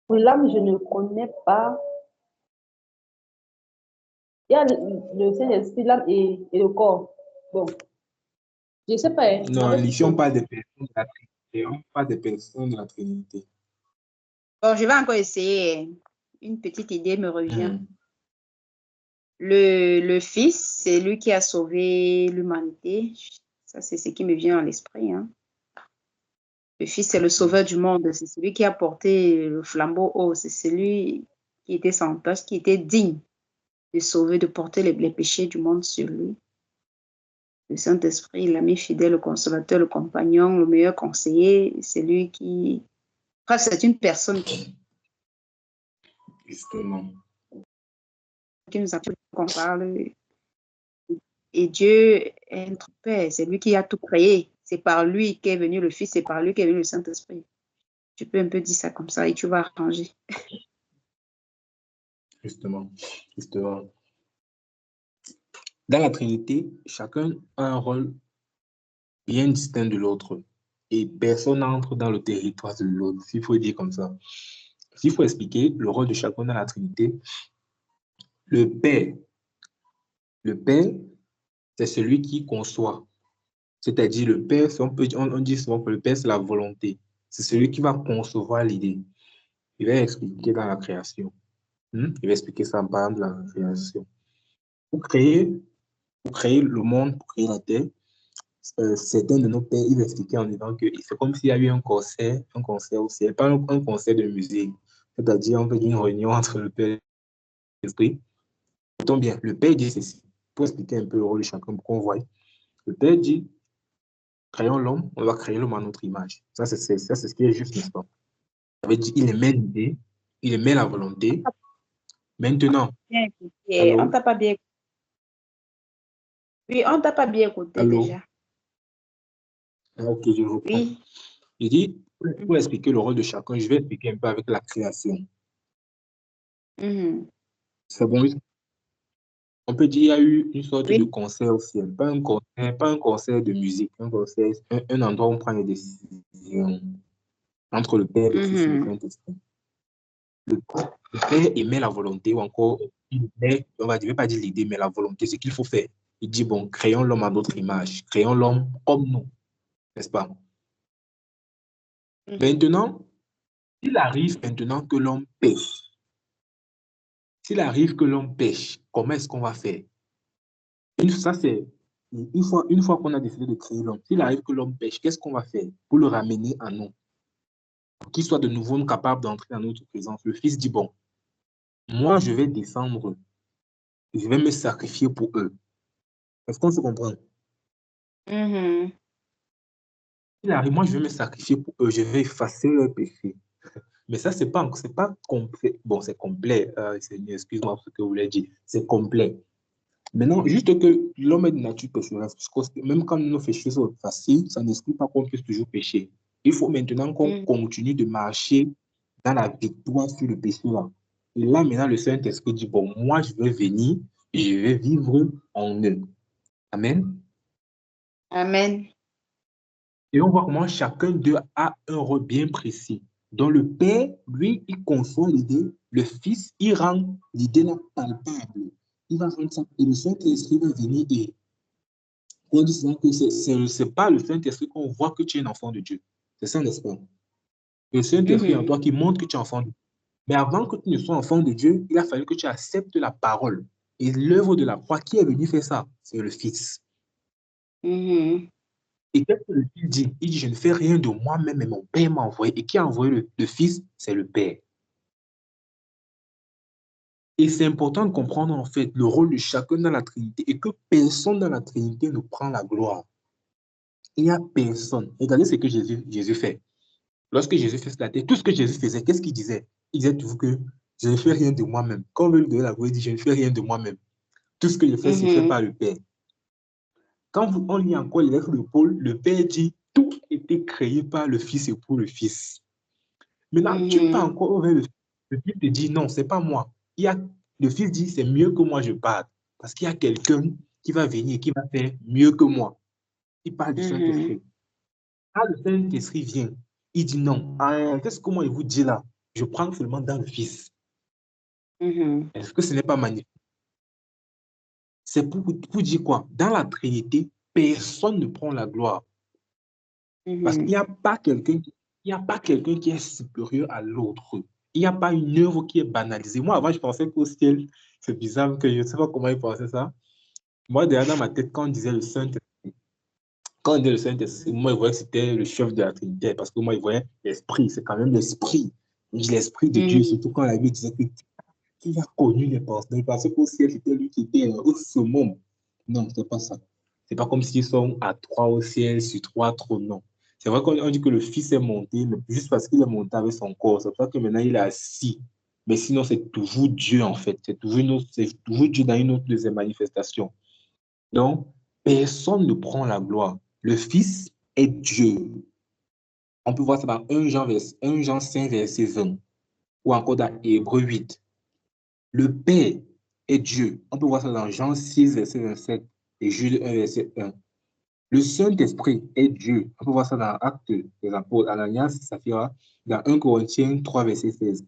Pour l'âme, je ne connais pas. Il y a le Saint-Esprit, l'âme et le corps. Bon, je ne sais pas. Non, ici, on parle des personnes de la Trinité. On parle des personnes de la Trinité. Bon, je vais encore essayer. Une petite idée me revient. Le Fils, c'est lui qui a sauvé l'humanité. Ça, c'est ce qui me vient à l'esprit. Hein. Le Fils, c'est le sauveur du monde. C'est celui qui a porté le flambeau haut. C'est celui qui était sans tache, qui était digne de sauver, de porter les péchés du monde sur lui. Le Saint-Esprit, l'ami fidèle, le consolateur, le compagnon, le meilleur conseiller, c'est lui qui... Bref, c'est une personne Justement. qui nous a fait qu'on parle. Et Dieu est notre Père, c'est lui qui a tout créé. C'est par lui qu'est venu le Fils, c'est par lui qu'est venu le Saint-Esprit. Tu peux un peu dire ça comme ça et tu vas arranger. Justement. Dans la Trinité, chacun a un rôle bien distinct de l'autre. Et personne n'entre dans le territoire de l'autre, s'il faut dire comme ça. S'il faut expliquer le rôle de chacun dans la Trinité, le Père Le Père, c'est celui qui conçoit. C'est-à-dire, le Père, on dit souvent que le Père, c'est la volonté. C'est celui qui va concevoir l'idée. Il va expliquer dans la création. Il va expliquer ça par exemple dans la création. Pour créer le monde, pour créer la terre, certains de nos pères, ils vont expliquer en disant que c'est comme s'il y a eu un concert au ciel, pas un concert de musique. C'est-à-dire, on fait une réunion entre le Père et l'Esprit. Pourtant bien, le Père dit ceci. Pour expliquer un peu le rôle de chacun, pour qu'on voit. Le Père dit, créons l'homme, on va créer l'homme à notre image. Ça, c'est ce qui est juste, n'est-ce pas? Ça veut dire, il émet l'idée, il émet la volonté. Maintenant, Bien écouté. allô? On t'a pas bien. Oui, on t'a pas bien écouté Allô? déjà. Ah, ok, je reprends. Oui. Je dis, pour expliquer le rôle de chacun, je vais expliquer un peu avec la création. Mhm. C'est bon, oui? On peut dire qu'il y a eu une sorte Oui. de concert au ciel, pas un concert de musique, un endroit où on prend les décisions entre le Père, le Fils et le Mhm. Saint-Esprit. Le Père émet la volonté, ou encore, on va dire, je ne vais pas dire l'idée, mais la volonté, ce qu'il faut faire. Il dit, bon, créons l'homme à notre image, créons l'homme comme nous, n'est-ce pas? Maintenant, s'il arrive maintenant que l'homme pêche, comment est-ce qu'on va faire? Une fois qu'on a décidé de créer l'homme, s'il arrive que l'homme pêche, qu'est-ce qu'on va faire pour le ramener à nous? Pour qu'il soit de nouveau capable d'entrer dans notre présence. Le Fils dit, bon, moi, je vais descendre, je vais me sacrifier pour eux. Est-ce qu'on se comprend? Mhm. Il arrive, moi, je vais me sacrifier pour eux, je vais effacer leur péché. Mais ça, c'est pas complet. Bon, c'est complet, Seigneur, excuse-moi pour ce que vous voulez dire. C'est complet. Maintenant, juste que l'homme est de nature pécheresse, parce que même quand nos péchés sont faciles, ça n'exclut pas qu'on puisse toujours pécher. Il faut maintenant qu'on continue de marcher dans la victoire sur le péché là. Et là, maintenant, le Saint-Esprit dit, bon, moi, je vais venir et je vais vivre en eux. Amen. Amen. Et on voit comment chacun d'eux a un rôle bien précis. Donc, le Père, lui, il conçoit l'idée. Le Fils, il rend l'idée là palpable. Il va rendre ça. Et le Saint-Esprit va venir et on dit souvent que c'est pas le Saint-Esprit qu'on voit que tu es un enfant de Dieu. C'est ça, n'est-ce pas? Le Saint-Esprit en Mhm. toi qui montre que tu es enfant de Dieu. Mais avant que tu ne sois enfant de Dieu, il a fallu que tu acceptes la parole. Et l'œuvre de la croix, qui est venu faire ça? C'est le Fils. Mhm. Et qu'est-ce que le Fils dit? Il dit, je ne fais rien de moi-même, mais mon Père m'a envoyé. Et qui a envoyé le Fils? C'est le Père. Et c'est important de comprendre en fait le rôle de chacun dans la Trinité et que personne dans la Trinité ne prend la gloire. Il n'y a personne. Regardez ce que Jésus fait. Lorsque Jésus fait la terre, tout ce que Jésus faisait, qu'est-ce qu'il disait? Il disait toujours que je ne fais rien de moi-même. Quand on veut lui donner la gloire, il dit, je ne fais rien de moi-même. Tout ce que je fais, c'est fait par le Père. Quand on lit encore les lettres de Paul, le Père dit, tout était créé par le Fils et pour le Fils. Maintenant, tu peux encore vers le Fils te dit, non, c'est pas moi. Le Fils dit, c'est mieux que moi je parle. Parce qu'il y a quelqu'un qui va venir et qui va faire mieux que moi. Il parle du Saint-Esprit. Quand le Saint-Esprit vient, il dit non. Qu'est-ce que moi il vous dit là? Je prends seulement dans le Fils. Est-ce que ce n'est pas magnifique? C'est pour dire quoi? Dans la Trinité, personne ne prend la gloire. Parce qu'il n'y a pas quelqu'un qui est supérieur à l'autre. Il n'y a pas une œuvre qui est banalisée. Moi, avant, je pensais qu'au ciel, c'est bizarre que je ne sais pas comment ils pensaient ça. Moi, derrière dans ma tête, quand on disait le Saint-Esprit, moi, je voyais que c'était le chef de la Trinité. Parce que moi, je voyais l'Esprit. C'est quand même l'Esprit. L'Esprit de Dieu, surtout quand la Bible disait que qui a connu les personnes. Parce qu'au ciel, c'était lui qui était au summum. Non, c'est pas ça. C'est pas comme s'ils sont à trois au ciel, sur trois trônes, non. C'est vrai qu'on dit que le Fils est monté, mais juste parce qu'il est monté avec son corps. C'est pour ça que maintenant il est assis. Mais sinon, c'est toujours Dieu, en fait. C'est toujours Dieu dans une autre de ses manifestations. Donc, personne ne prend la gloire. Le Fils est Dieu. On peut voir ça dans 1 Jean 5, verset 20, ou encore dans Hébreux 8. Le Père est Dieu. On peut voir ça dans Jean 6, verset 27 et Jude 1, verset 1. Le Saint-Esprit est Dieu. On peut voir ça dans Actes des Apôtres, Ananias, Saphira, dans 1 Corinthiens 3, verset 16.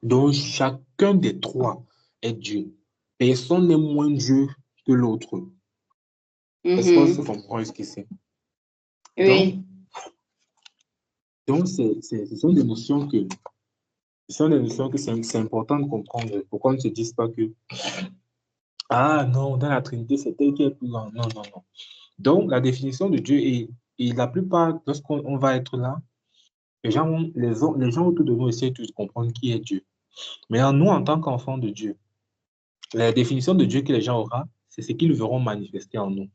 Donc, chacun des trois est Dieu. Personne n'est moins Dieu que l'autre. Est-ce qu'on se comprend jusqu'ici? Oui. Donc, ce sont des notions que c'est important de comprendre. Pourquoi on ne se dise pas que ah non, dans la Trinité, c'est tel qui est plus grand. Non, non, non. Donc, la définition de Dieu et la plupart, lorsqu'on va être là, les gens autour de nous essaient de comprendre qui est Dieu. Mais nous, en tant qu'enfants de Dieu, la définition de Dieu que les gens auront, c'est ce qu'ils verront manifester en nous.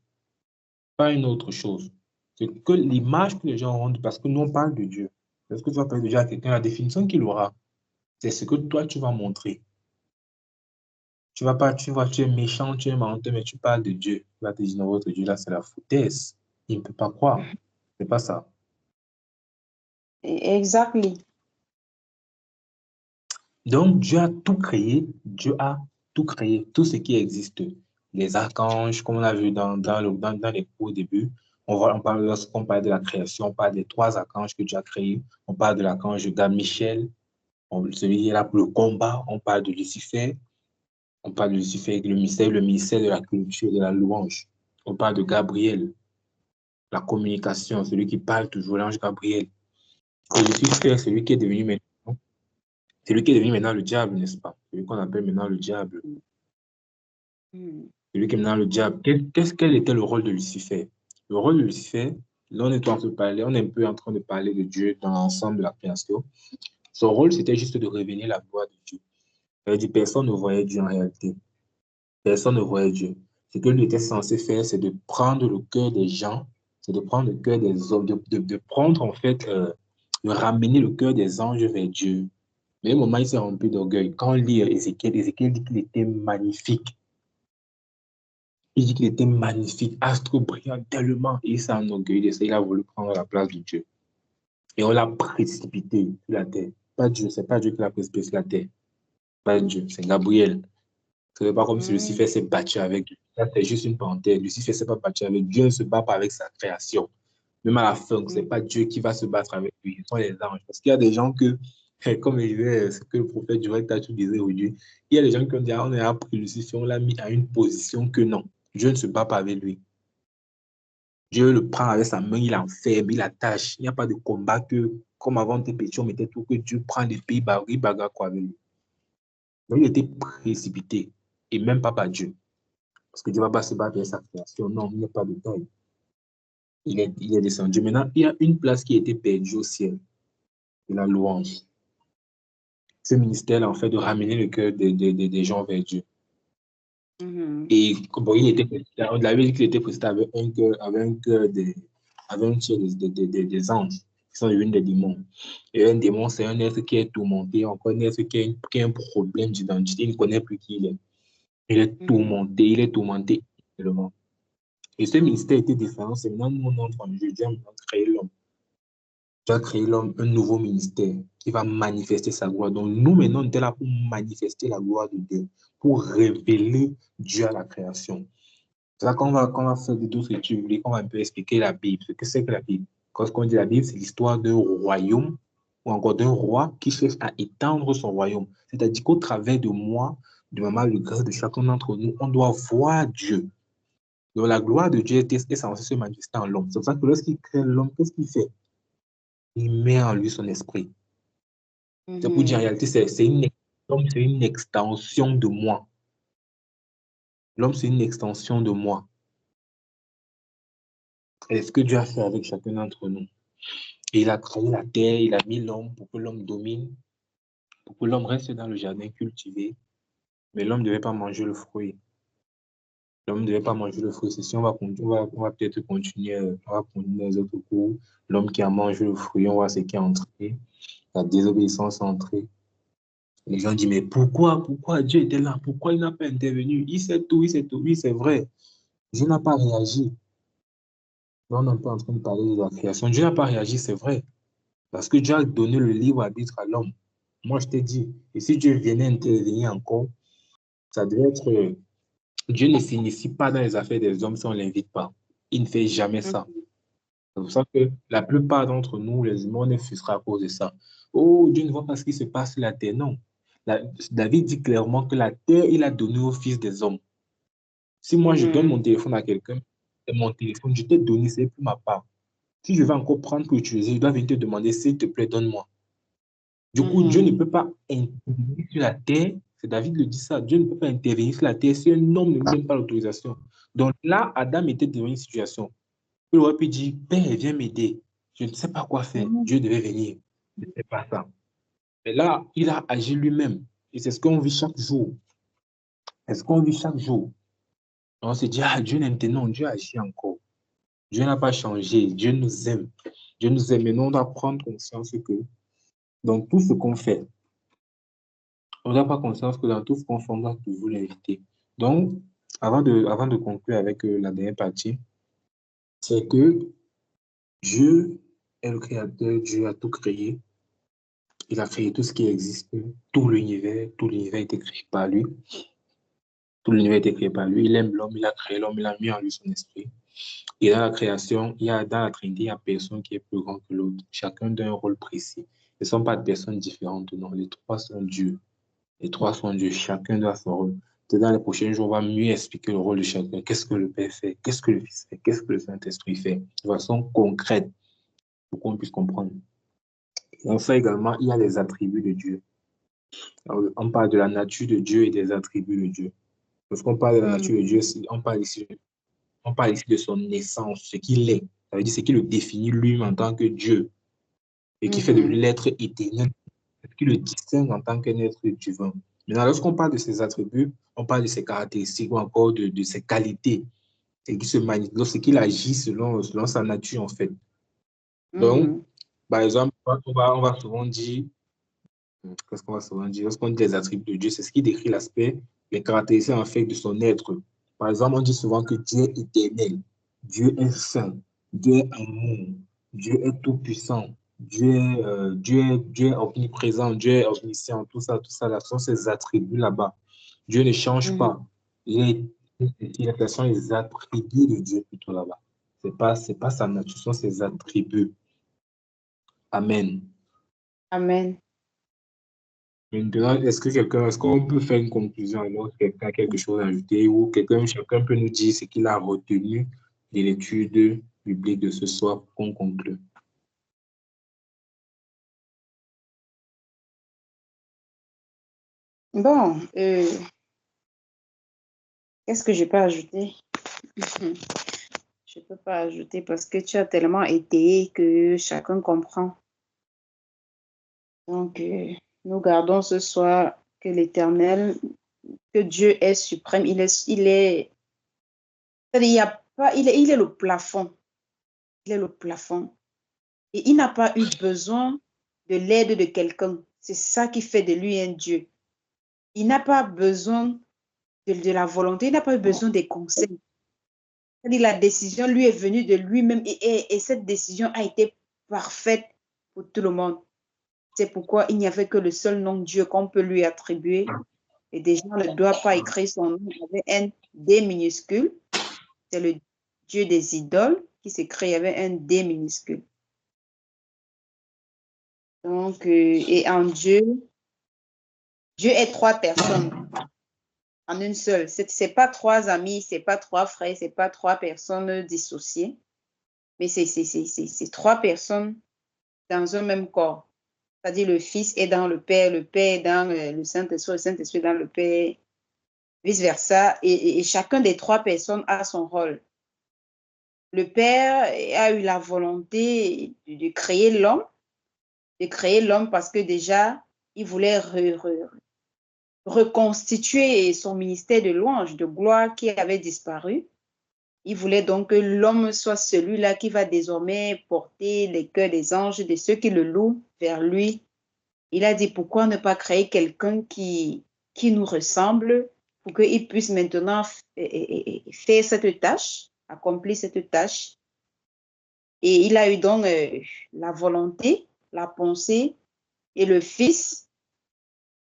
Pas une autre chose. C'est que l'image que les gens auront, parce que nous, on parle de Dieu. Lorsque tu vas parler de Dieu à quelqu'un, la définition qu'il aura, c'est ce que toi, tu vas montrer. Tu vas pas, tu vois, tu es méchant, tu es menteur, mais tu parles de Dieu. Tu vas te dire, non, votre Dieu, là, c'est la foutaise. Il ne peut pas croire. C'est pas ça. Exactly. Donc, Dieu a tout créé. Dieu a tout créé, tout ce qui existe. Les archanges, comme on a vu dans les cours au début, lorsqu'on parle de la création, on parle des 3 archanges que Dieu a créés. On parle de l'archange Michel, celui qui est là pour le combat. On parle de Lucifer. On parle de Lucifer, le ministère de la culture, de la louange. On parle de Gabriel, la communication, celui qui parle toujours, l'ange Gabriel. Et Lucifer, celui qui est devenu maintenant le diable, n'est-ce pas? Celui qu'on appelle maintenant le diable. Celui qui est maintenant le diable. Quel était le rôle de Lucifer? Le rôle de Lucifer, là on est un peu en train de parler de Dieu dans l'ensemble de la création. Son rôle, c'était juste de révéler la gloire de Dieu. C'est-à-dire, personne ne voyait Dieu en réalité. Personne ne voyait Dieu. Ce que lui était censé faire, c'est de prendre le cœur des gens, c'est de prendre le cœur des hommes, de prendre en fait, de ramener le cœur des anges vers Dieu. Mais au moment où il s'est rempli d'orgueil, quand on lit Ézéchiel dit qu'il était magnifique. Il dit qu'il était magnifique, astre brillant tellement, et il s'est enorgueilli de ça. Il a voulu prendre la place de Dieu. Et on l'a précipité sur la terre. Pas Dieu, c'est pas Dieu qui l'a précipité sur la terre. Pas Dieu, c'est Gabriel. Ce n'est pas comme si Lucifer s'est battu avec Dieu. Ça, c'est juste une parenthèse. Lucifer ne s'est pas battu avec Dieu. Dieu ne se bat pas avec sa création. Même à la fin, ce n'est pas Dieu qui va se battre avec lui. Ce sont les anges. Parce qu'il y a des gens que, comme il disait, ce que le prophète Joël Tachou disait aujourd'hui, il y a des gens qui ont dit, on a pris Lucifer, on l'a mis à une position que non. Dieu ne se bat pas avec lui. Dieu le prend avec sa main, il l'enferme, il l'attache. Il n'y a pas de combat que, comme avant tes péchés, on mettait tout, que Dieu prend l'épée, il bagarre quoi avec lui. Donc, il était précipité. Et même pas par Dieu. Parce que Dieu ne va pas se battre avec sa création. Non, il n'y a pas de temps. Il est descendu. Maintenant, il y a une place qui a été perdue au ciel. C'est la louange. Ce ministère, en fait, de ramener le cœur des gens vers Dieu. Et bon, on avait dit qu'il était précédé avec un cœur des anges, qui sont devenus des démons. Et un démon, c'est un être qui est tourmenté, on connaît un être qui a un problème d'identité, il ne connaît plus qui il est. Il est tourmenté également. Et ce ministère était différent. C'est maintenant nous, on entre en jeu. Dieu a créé l'homme. Dieu a créé l'homme, un nouveau ministère qui va manifester sa gloire. Donc nous, maintenant, on est là pour manifester la gloire de Dieu, pour révéler Dieu à la création. C'est là qu'on va faire d'autres études, qu'on va un peu expliquer la Bible. Ce que c'est que la Bible? Quand on dit la Bible, c'est l'histoire d'un royaume ou encore d'un roi qui cherche à étendre son royaume. C'est-à-dire qu'au travers de moi, de ma le gré de chacun d'entre nous, on doit voir Dieu. Donc la gloire de Dieu est censée se manifester en l'homme. C'est pour ça que lorsqu'il crée l'homme, qu'est-ce qu'il fait? Il met en lui son esprit. C'est pour dire en réalité, l'homme, c'est une extension de moi. L'homme, c'est une extension de moi. Et ce que Dieu a fait avec chacun d'entre nous. Et il a créé la terre, il a mis l'homme pour que l'homme domine, pour que l'homme reste dans le jardin cultivé. Mais l'homme ne devait pas manger le fruit. L'homme ne devait pas manger le fruit. C'est si on va peut-être continuer, les autres cours. L'homme qui a mangé le fruit, on voit ce qui est entré. La désobéissance est entrée. Les gens disent, mais pourquoi Dieu était là? Pourquoi il n'a pas intervenu? Il sait tout. Oui, c'est vrai. Dieu n'a pas réagi. Là, on est un peu en train de parler de la création. Dieu n'a pas réagi, c'est vrai. Parce que Dieu a donné le libre arbitre à l'homme. Moi, je t'ai dit, et si Dieu venait intervenir encore, ça devait être... Dieu ne s'initie pas dans les affaires des hommes si on ne l'invite pas. Il ne fait jamais ça. C'est pour ça que la plupart d'entre nous, les humains, on est frustrés à cause de ça. Oh, Dieu ne voit pas ce qui se passe sur la terre. Non. David dit clairement que la terre, il a donné au fils des hommes. Si moi, je donne mon téléphone à quelqu'un, c'est mon téléphone, je t'ai donné, c'est plus ma part. Si je vais encore prendre pour utiliser, je dois venir te demander, s'il te plaît, donne-moi. Du coup, Dieu ne peut pas intervenir sur la terre. C'est David le dit ça. Dieu ne peut pas intervenir sur la terre si un homme ne lui donne pas l'autorisation. Donc là, Adam était devant une situation. Il aurait pu dire, Père, viens m'aider. Je ne sais pas quoi faire. Dieu devait venir. Ce n'est pas ça. Mais là, il a agi lui-même. Et c'est ce qu'on vit chaque jour. C'est ce qu'on vit chaque jour. On se dit, ah, Dieu maintenant, Dieu agit encore. Dieu n'a pas changé. Dieu nous aime. Dieu nous aime. Mais nous, on doit prendre conscience que dans tout ce qu'on fait, on n'a pas conscience que dans tout ce qu'on fait, on doit toujours l'inviter. Donc, avant de conclure avec la dernière partie, c'est que Dieu est le créateur, Dieu a tout créé. Il a créé tout ce qui existe, tout l'univers a été créé par lui. Tout l'univers a été créé par lui. Il aime l'homme, il a créé l'homme, il a mis en lui son esprit. Et dans la création, dans la Trinité, il n'y a personne qui est plus grand que l'autre. Chacun a un rôle précis. Ce ne sont pas des personnes différentes, non. Les trois sont Dieu. Les trois sont Dieu. Chacun doit son rôle. Dans les prochains jours, on va mieux expliquer le rôle de chacun. Qu'est-ce que le Père fait? Qu'est-ce que le Fils fait? Qu'est-ce que le Saint-Esprit fait? De façon concrète, pour qu'on puisse comprendre. Et enfin, également, il y a les attributs de Dieu. Alors, on parle de la nature de Dieu et des attributs de Dieu. Lorsqu'on parle de la nature de Dieu, on parle ici de son essence, ce qu'il est. Ça veut dire ce qui le définit lui en tant que Dieu et qui fait de lui l'être éternel, ce qui le distingue en tant qu'un être divin. Maintenant, lorsqu'on parle de ses attributs, on parle de ses caractéristiques ou encore de ses qualités, ce qui se manifeste, lorsqu'il agit selon sa nature, en fait. Donc, par exemple, on va souvent dire, qu'est-ce qu'on va souvent dire? Lorsqu'on dit les attributs de Dieu, c'est ce qui décrit l'aspect, les caractéristiques en fait de son être. Par exemple, on dit souvent que Dieu est éternel, Dieu est saint, Dieu est amour, Dieu est tout-puissant, Dieu est omniprésent, Dieu est omniscient, tout ça, là, sont ces attributs là-bas. Dieu ne change pas. Il sont les attributs de Dieu plutôt là-bas. C'est pas sa nature, ce sont ses attributs. Amen. Amen. Maintenant, est-ce qu'on peut faire une conclusion alors quelqu'un a quelque chose à ajouter ou chacun peut nous dire ce qu'il a retenu de l'étude biblique de ce soir pour qu'on conclue? Bon, qu'est-ce que je peux ajouter? Je ne peux pas ajouter parce que tu as tellement étayé que chacun comprend. Donc, nous gardons ce soir que l'Éternel, que Dieu est suprême, il est le plafond. Il est le plafond. Et il n'a pas eu besoin de l'aide de quelqu'un. C'est ça qui fait de lui un Dieu. Il n'a pas besoin de la volonté, il n'a pas eu besoin des conseils. C'est-à-dire la décision lui est venue de lui-même et cette décision a été parfaite pour tout le monde. C'est pourquoi il n'y avait que le seul nom Dieu qu'on peut lui attribuer. Et déjà, on ne doit pas écrire son nom avec un D minuscule. C'est le Dieu des idoles qui s'écrit avec un D minuscule. Donc, et en Dieu, Dieu est trois personnes en une seule. Ce n'est pas trois amis, ce n'est pas trois frères, ce n'est pas trois personnes dissociées, mais c'est trois personnes dans un même corps. C'est-à-dire le Fils est dans le Père est dans le Saint-Esprit est dans le Père, vice-versa. Et chacun des trois personnes a son rôle. Le Père a eu la volonté de créer l'homme parce que déjà, il voulait reconstituer son ministère de louange, de gloire qui avait disparu. Il voulait donc que l'homme soit celui-là qui va désormais porter les cœurs des anges, de ceux qui le louent vers lui. Il a dit, pourquoi ne pas créer quelqu'un qui nous ressemble pour qu'il puisse maintenant faire cette tâche, accomplir cette tâche. Et il a eu donc la volonté, la pensée et le Fils.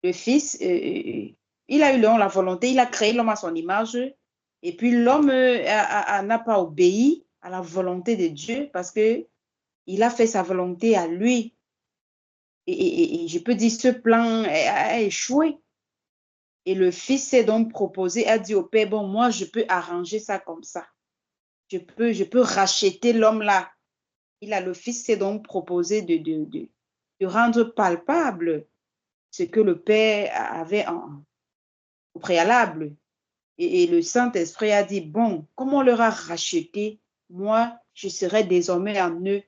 Le Fils, il a eu donc la volonté, il a créé l'homme à son image. Et puis l'homme n'a pas obéi à la volonté de Dieu parce qu'il a fait sa volonté à lui. Et je peux dire, ce plan a échoué. Et le fils s'est donc proposé, a dit au père, bon, moi, je peux arranger ça comme ça. Je peux racheter l'homme là. Le fils s'est donc proposé de rendre palpable ce que le père avait au préalable. Et le Saint-Esprit a dit, bon, comme on leur a racheté, moi, je serai désormais en eux.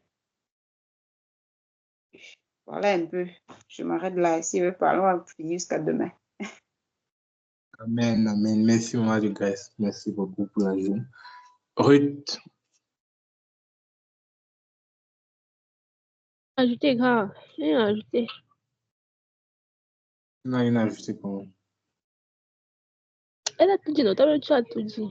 Voilà un peu. Je m'arrête là. Si vous parlez, on va finir jusqu'à demain. Amen, amen. Merci, maman de Grèce. Merci beaucoup pour la journée. Ruth. Ajouter, grand. Rien ajouter. Non, il a ajouté comment? Elle a tout dit, non? Toi-même, tu as tout dit.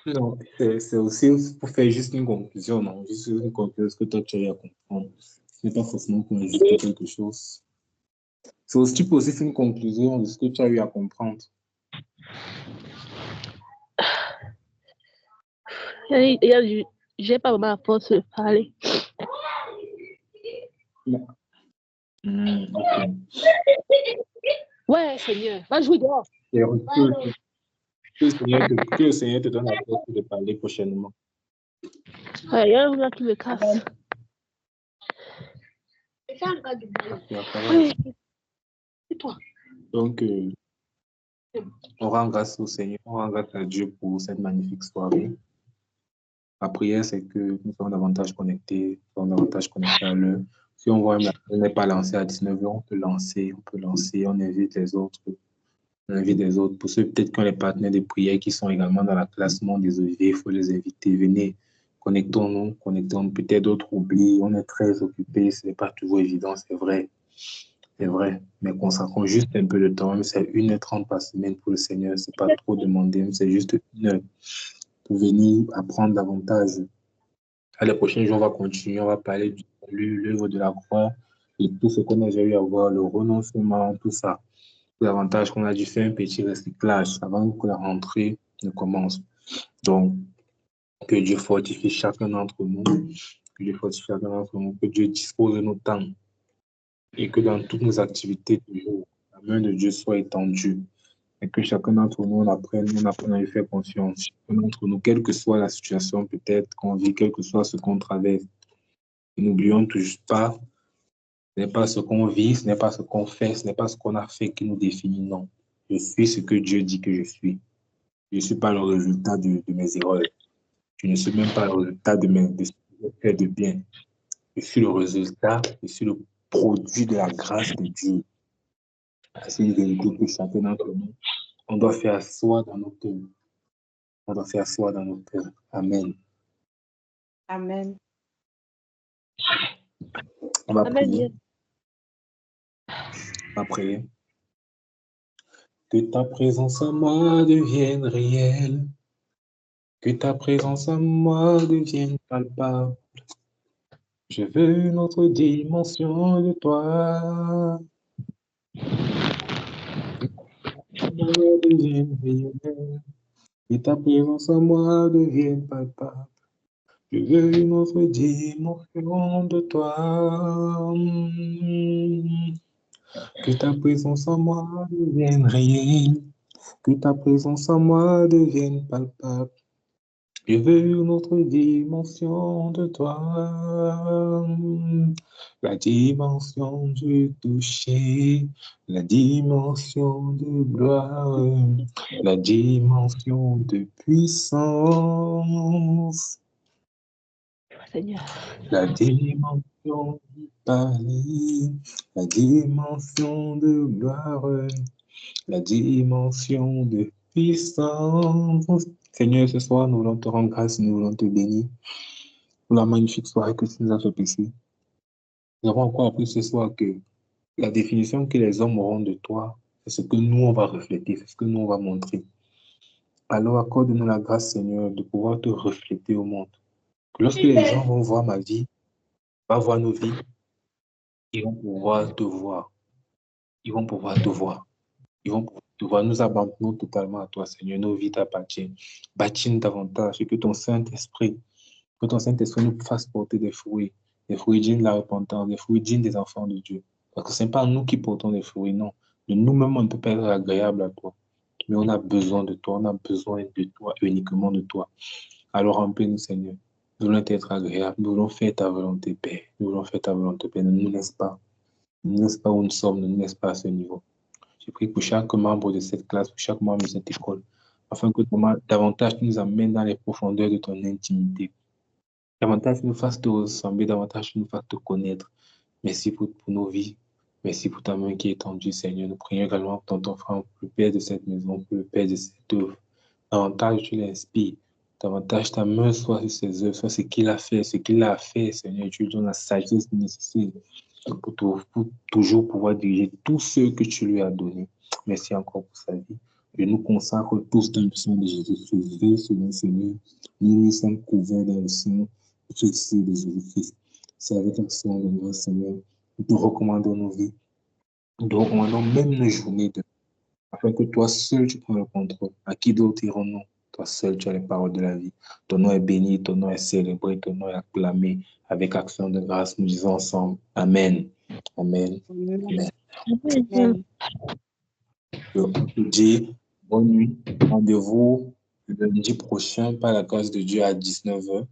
Non, c'est aussi pour faire juste une conclusion, non? Juste une conclusion, ce que toi tu as eu à comprendre. Ce n'est pas forcément pour ajouter quelque chose. C'est aussi, tu peux aussi faire une conclusion de ce que tu as eu à comprendre. J'ai pas vraiment la force de parler. Ok. Ouais, Seigneur. Va jouer dehors. Et que le Seigneur te donne la force de parler prochainement. Ouais, il y a un gars qui me casse. Oui. C'est toi. Donc, on rend grâce au Seigneur, on rend grâce à Dieu pour cette magnifique soirée. La prière, c'est que nous soyons davantage connectés à l'heure. Si on voit que on n'est pas lancé à 19h, on peut lancer, on invite les autres. On invite les autres. Pour ceux peut-être qui ont les partenaires de prière qui sont également dans la classement des oliviers, il faut les inviter. Venez, connectons-nous. Peut-être d'autres oublient, on est très occupés, ce n'est pas toujours évident, c'est vrai. C'est vrai, mais consacrons juste un peu de temps, même c'est 1h30 par semaine pour le Seigneur, c'est pas trop demandé, c'est juste 1 heure pour venir apprendre davantage. À les prochains jours, on va continuer, on va parler du salut, l'œuvre de la croix, et tout ce qu'on a déjà eu à voir, le renoncement, tout ça. L'avantage qu'on a dû faire un petit recyclage avant que la rentrée ne commence. Donc, que Dieu fortifie chacun d'entre nous, que Dieu dispose de nos temps et que dans toutes nos activités du jour, la main de Dieu soit étendue et que chacun d'entre nous, on apprenne à lui faire confiance. Chacun d'entre nous, quelle que soit la situation peut-être qu'on vit, quel que soit ce qu'on traverse, n'oublions toujours pas, ce n'est pas ce qu'on vit, ce n'est pas ce qu'on fait, ce n'est pas ce qu'on a fait qui nous définit, non. Je suis ce que Dieu dit que je suis. Je ne suis pas le résultat de mes erreurs. Je ne suis même pas le résultat de ce que j'ai fait de bien. Je suis le résultat, je suis le produit de la grâce de Dieu. C'est une vérité que chacun d'entre nous, on doit faire asseoir dans nos cœurs. On doit faire asseoir dans nos cœurs. Amen. Amen. On va Amen. prier. On va prier. Que ta présence en moi devienne réelle. Que ta présence en moi devienne palpable. Je veux une autre dimension de toi. Que ta présence en moi devienne réelle. Que ta présence en moi devienne palpable. Je veux une autre dimension de toi. Que ta présence en moi devienne réelle. Que ta présence en moi devienne palpable. Je veux une autre dimension de toi. La dimension du toucher. La dimension de gloire. La dimension de puissance. Seigneur. La dimension du parler, la dimension de gloire, la dimension de puissance. Seigneur, ce soir, nous voulons te rendre grâce, nous voulons te bénir pour la magnifique soirée que tu nous as fait passer. Nous avons encore appris ce soir que la définition que les hommes auront de toi, c'est ce que nous, on va refléter, c'est ce que nous, on va montrer. Alors, accorde-nous la grâce, Seigneur, de pouvoir te refléter au monde. Que lorsque les gens vont voir ma vie, vont voir nos vies, ils vont pouvoir te voir. Ils vont pouvoir te voir. Ils vont pouvoir te voir. Nous abandonnons totalement à toi, Seigneur. Nos vies t'appartiennent. Bâtis-nous davantage et que ton Saint-Esprit nous fasse porter des fruits dignes de la repentance, des fruits dignes des enfants de Dieu. Parce que ce n'est pas nous qui portons les fruits, non. De nous-mêmes, on ne peut pas être agréable à toi. Mais on a besoin de toi, on a besoin de toi, uniquement de toi. Alors remplis-nous, Seigneur. Nous voulons être agréables, nous voulons faire ta volonté, Père. Nous voulons faire ta volonté, Père. Ne nous laisse pas. Ne nous laisse pas où nous sommes, ne nous laisse pas à ce niveau. Je prie pour chaque membre de cette classe, pour chaque membre de cette école, afin que davantage tu nous amènes dans les profondeurs de ton intimité. Davantage tu nous fasses te ressembler, davantage tu nous fasses te connaître. Merci pour nos vies. Merci pour ta main qui est tendue, Seigneur. Nous prions également pour ton frère, pour le Père de cette maison, pour le Père de cette œuvre. Davantage tu l'inspires. Davantage ta main soit sur ses œuvres, soit ce qu'il a fait, Seigneur. Tu lui donnes la sagesse nécessaire pour toujours pouvoir diriger tous ceux que tu lui as donnés. Merci encore pour sa vie. Je nous consacre tous dans le sang de Jésus-Christ, Seigneur. Nous sommes couverts dans le sang de Jésus-Christ. C'est avec l'action de grâce, Seigneur. Nous te recommandons nos vies. Nous te recommandons même nos journées afin que toi seul tu prends le contrôle. À qui d'autre irons-nous? Toi seul tu as les paroles de la vie. Ton nom est béni, ton nom est célébré, ton nom est acclamé. Avec action de grâce, nous disons ensemble Amen. Amen. Amen. Amen. On te dit bonne nuit. Rendez-vous le lundi prochain par la grâce de Dieu à 19h.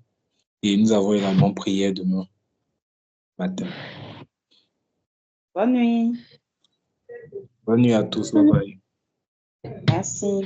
Et nous avons également prié demain matin. Bonne nuit. Bonne nuit à tous. Bye bye. Merci.